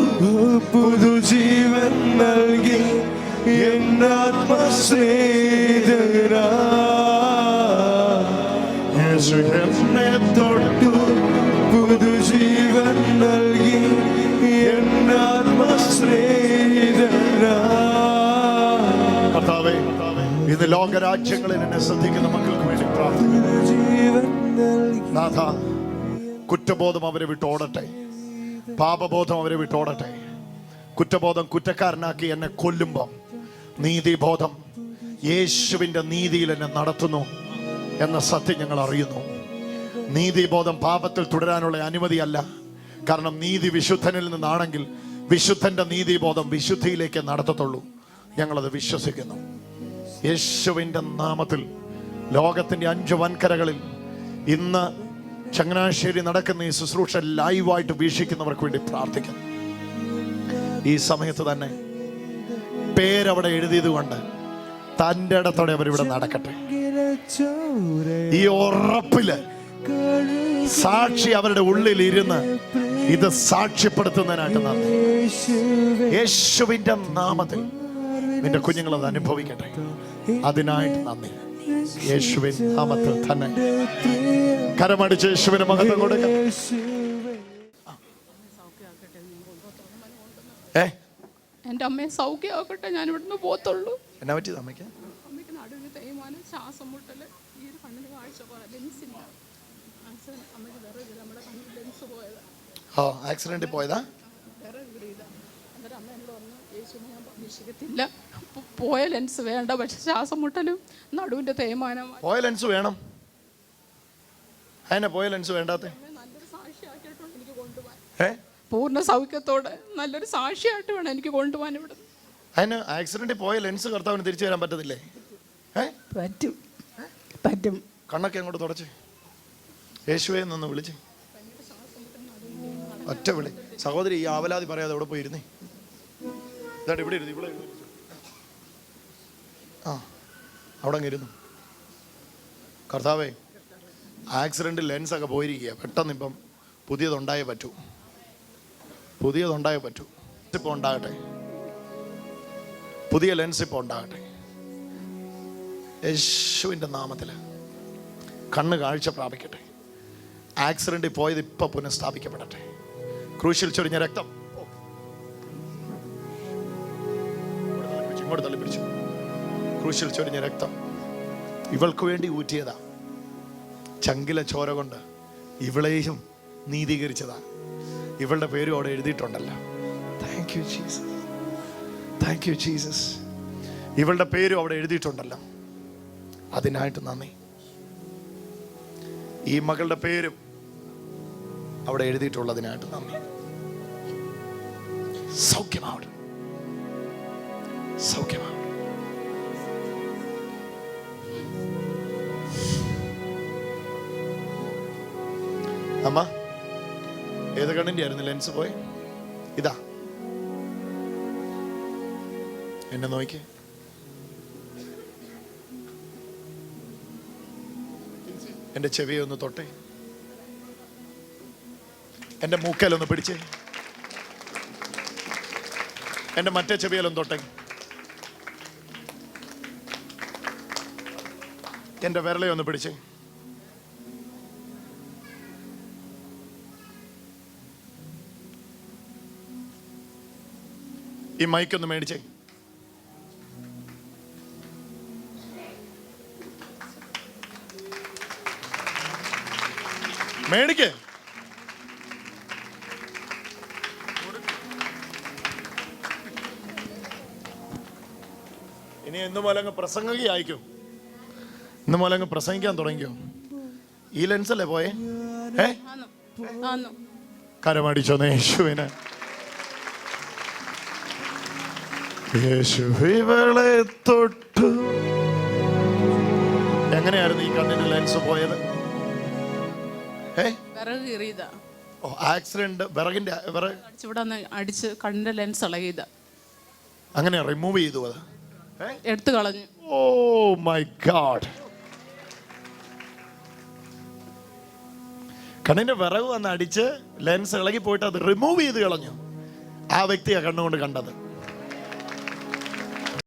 Speaker 1: പുതുജീവൻ നൽകി എന്നാത്മസ്നേഹിതനാ. യേശു എന്നെ തൊട്ടു പുതുജീവൻ നൽകി എന്നാത്മസ്നേഹിതനാ. കർത്താവേ, ഇന്ന് ലോകരാജ്യങ്ങളിൽ എന്നെ ശ്രദ്ധിക്കുന്ന മക്കൾക്ക് വേണ്ടി പ്രാർത്ഥിക്കുന്നു. നാഥ, കുറ്റബോധം അവരെ വിട്ടോടട്ടെ, പാപബോധം അവരെ വിട്ടോടട്ടെ. കുറ്റബോധം കുറ്റക്കാരനാക്കി എന്നെ കൊല്ലുമ്പോൾ നീതിബോധം യേശുവിൻ്റെ നീതിയിൽ എന്നെ നടത്തുന്നു എന്ന സത്യം ഞങ്ങൾ അറിയുന്നു. നീതിബോധം പാപത്തിൽ തുടരാനുള്ള അനുമതിയല്ല. കാരണം നീതി വിശുദ്ധനിൽ നിന്നാണെങ്കിൽ വിശുദ്ധന്റെ നീതിബോധം വിശുദ്ധിയിലേക്ക് നടത്തത്തുള്ളൂ. ഞങ്ങളത് വിശ്വസിക്കുന്നു. യേശുവിൻ്റെ നാമത്തിൽ ലോകത്തിൻ്റെ 5 വൻകരകളിൽ ഇന്ന് ചങ്ങനാശ്ശേരി നടക്കുന്ന ഈ ശുശ്രൂഷ ലൈവായിട്ട് വീക്ഷിക്കുന്നവർക്ക് വേണ്ടി പ്രാർത്ഥിക്കുന്നു. ഈ സമയത്ത് തന്നെ പേരവിടെ എഴുതിയത് കൊണ്ട് തൻ്റെ ഇടത്തോടെ അവരിവിടെ നടക്കട്ടെ. ഈ ഉറപ്പില് സാക്ഷി അവരുടെ ഉള്ളിൽ ഇരുന്ന് ഇത് സാക്ഷ്യപ്പെടുത്തുന്നതിനായിട്ട് നന്ദി. യേശുവിൻ്റെ നാമത്തിൽ നിന്റെ കുഞ്ഞുങ്ങൾ അത് അനുഭവിക്കട്ടെ. അതിനായിട്ട് നന്ദി. യേശുവിൻ നാമത്തിൽ തന്നെ കരമടിച്ച് യേശുവിന് മഹത്വം കൊടുക്കാം.
Speaker 6: എൻ്റെ അമ്മയെ സൗഖ്യമാക്കട്ടെ, ഞാൻ ഇവിടുന്ന് പോകത്തുള്ളൂ.
Speaker 1: എന്നാ പറ്റിയത് അമ്മയ്ക്ക്?
Speaker 6: അമ്മയ്ക്ക് നടുവിന് തേയ്മാനം, ശ്വാസം മുട്ടൽ, ഈ ഒരു കണ്ണിന് കാഴ്ച പോലെ ലെൻസില്ല. അമ്മയ്ക്ക് വിറകില്ല, നമ്മുടെ കണ്ണിൽ ലെൻസ് പോയതാണ്.
Speaker 1: ആക്സിഡന്റിൽ പോയതാ?
Speaker 6: വിറകില്ല. അന്നേരം അമ്മ എന്നോട് പറഞ്ഞു, യേശുവിനെ ഞാൻ പ്രതീക്ഷിക്കത്തില്ല, പോയ ലെൻസ് വേണ്ട, പക്ഷെ ശ്വാസം മുട്ടലും നടുവിൻ്റെ തേയ്മാനം.
Speaker 1: പോയ ലെൻസ് വേണം. അതിനെ പോയ ലെൻസ് വേണ്ടാത്ത
Speaker 6: നല്ലൊരു സാക്ഷിയാക്കിയിട്ടുണ്ട് എനിക്ക് കൊണ്ടുപോകാൻ. പൂർണ്ണ സൗഖ്യത്തോടെ നല്ലൊരു സാക്ഷിയായിട്ട് വേണം എനിക്ക് കൊണ്ടുപോകാൻ ഇവിടെ.
Speaker 1: അതിന് ആക്സിഡന്റിൽ പോയ ലെൻസ് കർത്താവിന് തിരിച്ചു വരാൻ പറ്റത്തില്ലേ?
Speaker 6: പറ്റും, പറ്റും.
Speaker 1: കണ്ണൊക്കെ അങ്ങോട്ട് തുടച്ച് യേശുവെ നിന്ന് വിളിച്ച് ഒറ്റ വിളി. സഹോദരി, ഈ ആവലാതി പറയാതെ അവിടെ പോയി ഇരുന്നേ. ഇതാണ്ട് ഇവിടെ ഇരുന്നു, ഇവിടെ ഇരുന്നു. അവിടെ അങ്ങ് ഇരുന്നു. കർത്താവേ, ആക്സിഡന്റിൽ ലെൻസൊക്കെ പോയിരിക്കുക. പെട്ടെന്ന് ഇപ്പം പുതിയതുണ്ടായേ പറ്റൂ. ഇപ്പോൾ ഉണ്ടാകട്ടെ. പുതിയ ലെൻസ് ഇപ്പോൾ ഉണ്ടാകട്ടെ. യേശുവിൻ്റെ നാമത്തിൽ കണ്ണ് കാഴ്ച പ്രാപിക്കട്ടെ. ആക്സിഡന്റിൽ പോയത് ഇപ്പൊ പുനഃസ്ഥാപിക്കപ്പെടട്ടെ. ക്രൂശിൽ ചൊരിഞ്ഞ രക്തം ഇങ്ങോട്ട് തള്ളിപ്പിടിച്ചു. ക്രൂശിൽ ചൊരിഞ്ഞ രക്തം ഇവൾക്ക് വേണ്ടി ഊറ്റിയതാ. ചങ്കില ചോര കൊണ്ട് ഇവളെയും നീതീകരിച്ചതാ. ഇവളുടെ പേരും അവിടെ എഴുതിയിട്ടുണ്ടല്ലോ. Thank you Jesus, thank you Jesus. ഇവളുടെ പേരും അവിടെ എഴുതിയിട്ടുണ്ടല്ലോ. അതിനായിട്ട് നന്ദി. ഈ മകളുടെ പേരും അവിടെ എഴുതിയിട്ടുള്ളതിനായിട്ട് നന്ദി. സൗഖ്യമാവട്ടെ, സൗഖ്യമാവട്ടെ. അമ്മ, ഏത് കണ്ണിന്റെ ആയിരുന്നു ലെൻസ് പോയി? ഇതാ, എന്നെ നോക്കി. എന്റെ ചെവിയെ ഒന്ന് തൊട്ടേ, എന്റെ മൂക്കലൊന്ന് പിടിച്ചേ, എന്റെ മറ്റേ ചെവിയിലൊന്ന് തൊട്ടേ, എന്റെ വിരളയൊന്ന് പിടിച്ചേ. ഈ മൈക്കൊന്ന് മേടിച്ചേ. മേടിക്കേ. ഇനി ഇന്ന് മുതലങ്ങ് പ്രസംഗിയായിക്കോ. ഇന്ന് മുതലങ്ങ് പ്രസംഗിക്കാൻ തുടങ്ങിയോ? ഈ ലെൻസല്ലേ പോയേ? കരമടിച്ചോ യേശുവിനെ. യേശു ഇവളെ തൊട്ടു എങ്ങനെയായിരുന്നു ഈ കണ്ണിന്റെ ലെൻസ് പോയത്?
Speaker 6: വിറക് കീറിയതാ.
Speaker 1: ആക്സിഡന്റ്, വിറകിന്റെ വിറക്
Speaker 6: ഇവിടെ നിന്ന് അടിച്ച് കണ്ണിന്റെ ലെൻസ് ഇളകിയതാ.
Speaker 1: അങ്ങനെ റിമൂവ് ചെയ്തു അത്,
Speaker 6: എടുത്തു കളഞ്ഞു.
Speaker 1: Oh my God. കണ്ണിന്റെ വിറക് വന്ന് അടിച്ച് ലെൻസ് ഇളകി പോയിട്ട് അത് റിമൂവ് ചെയ്ത് കളഞ്ഞു. ആ വ്യക്തിയാ കണ്ണുകൊണ്ട് കണ്ടത്.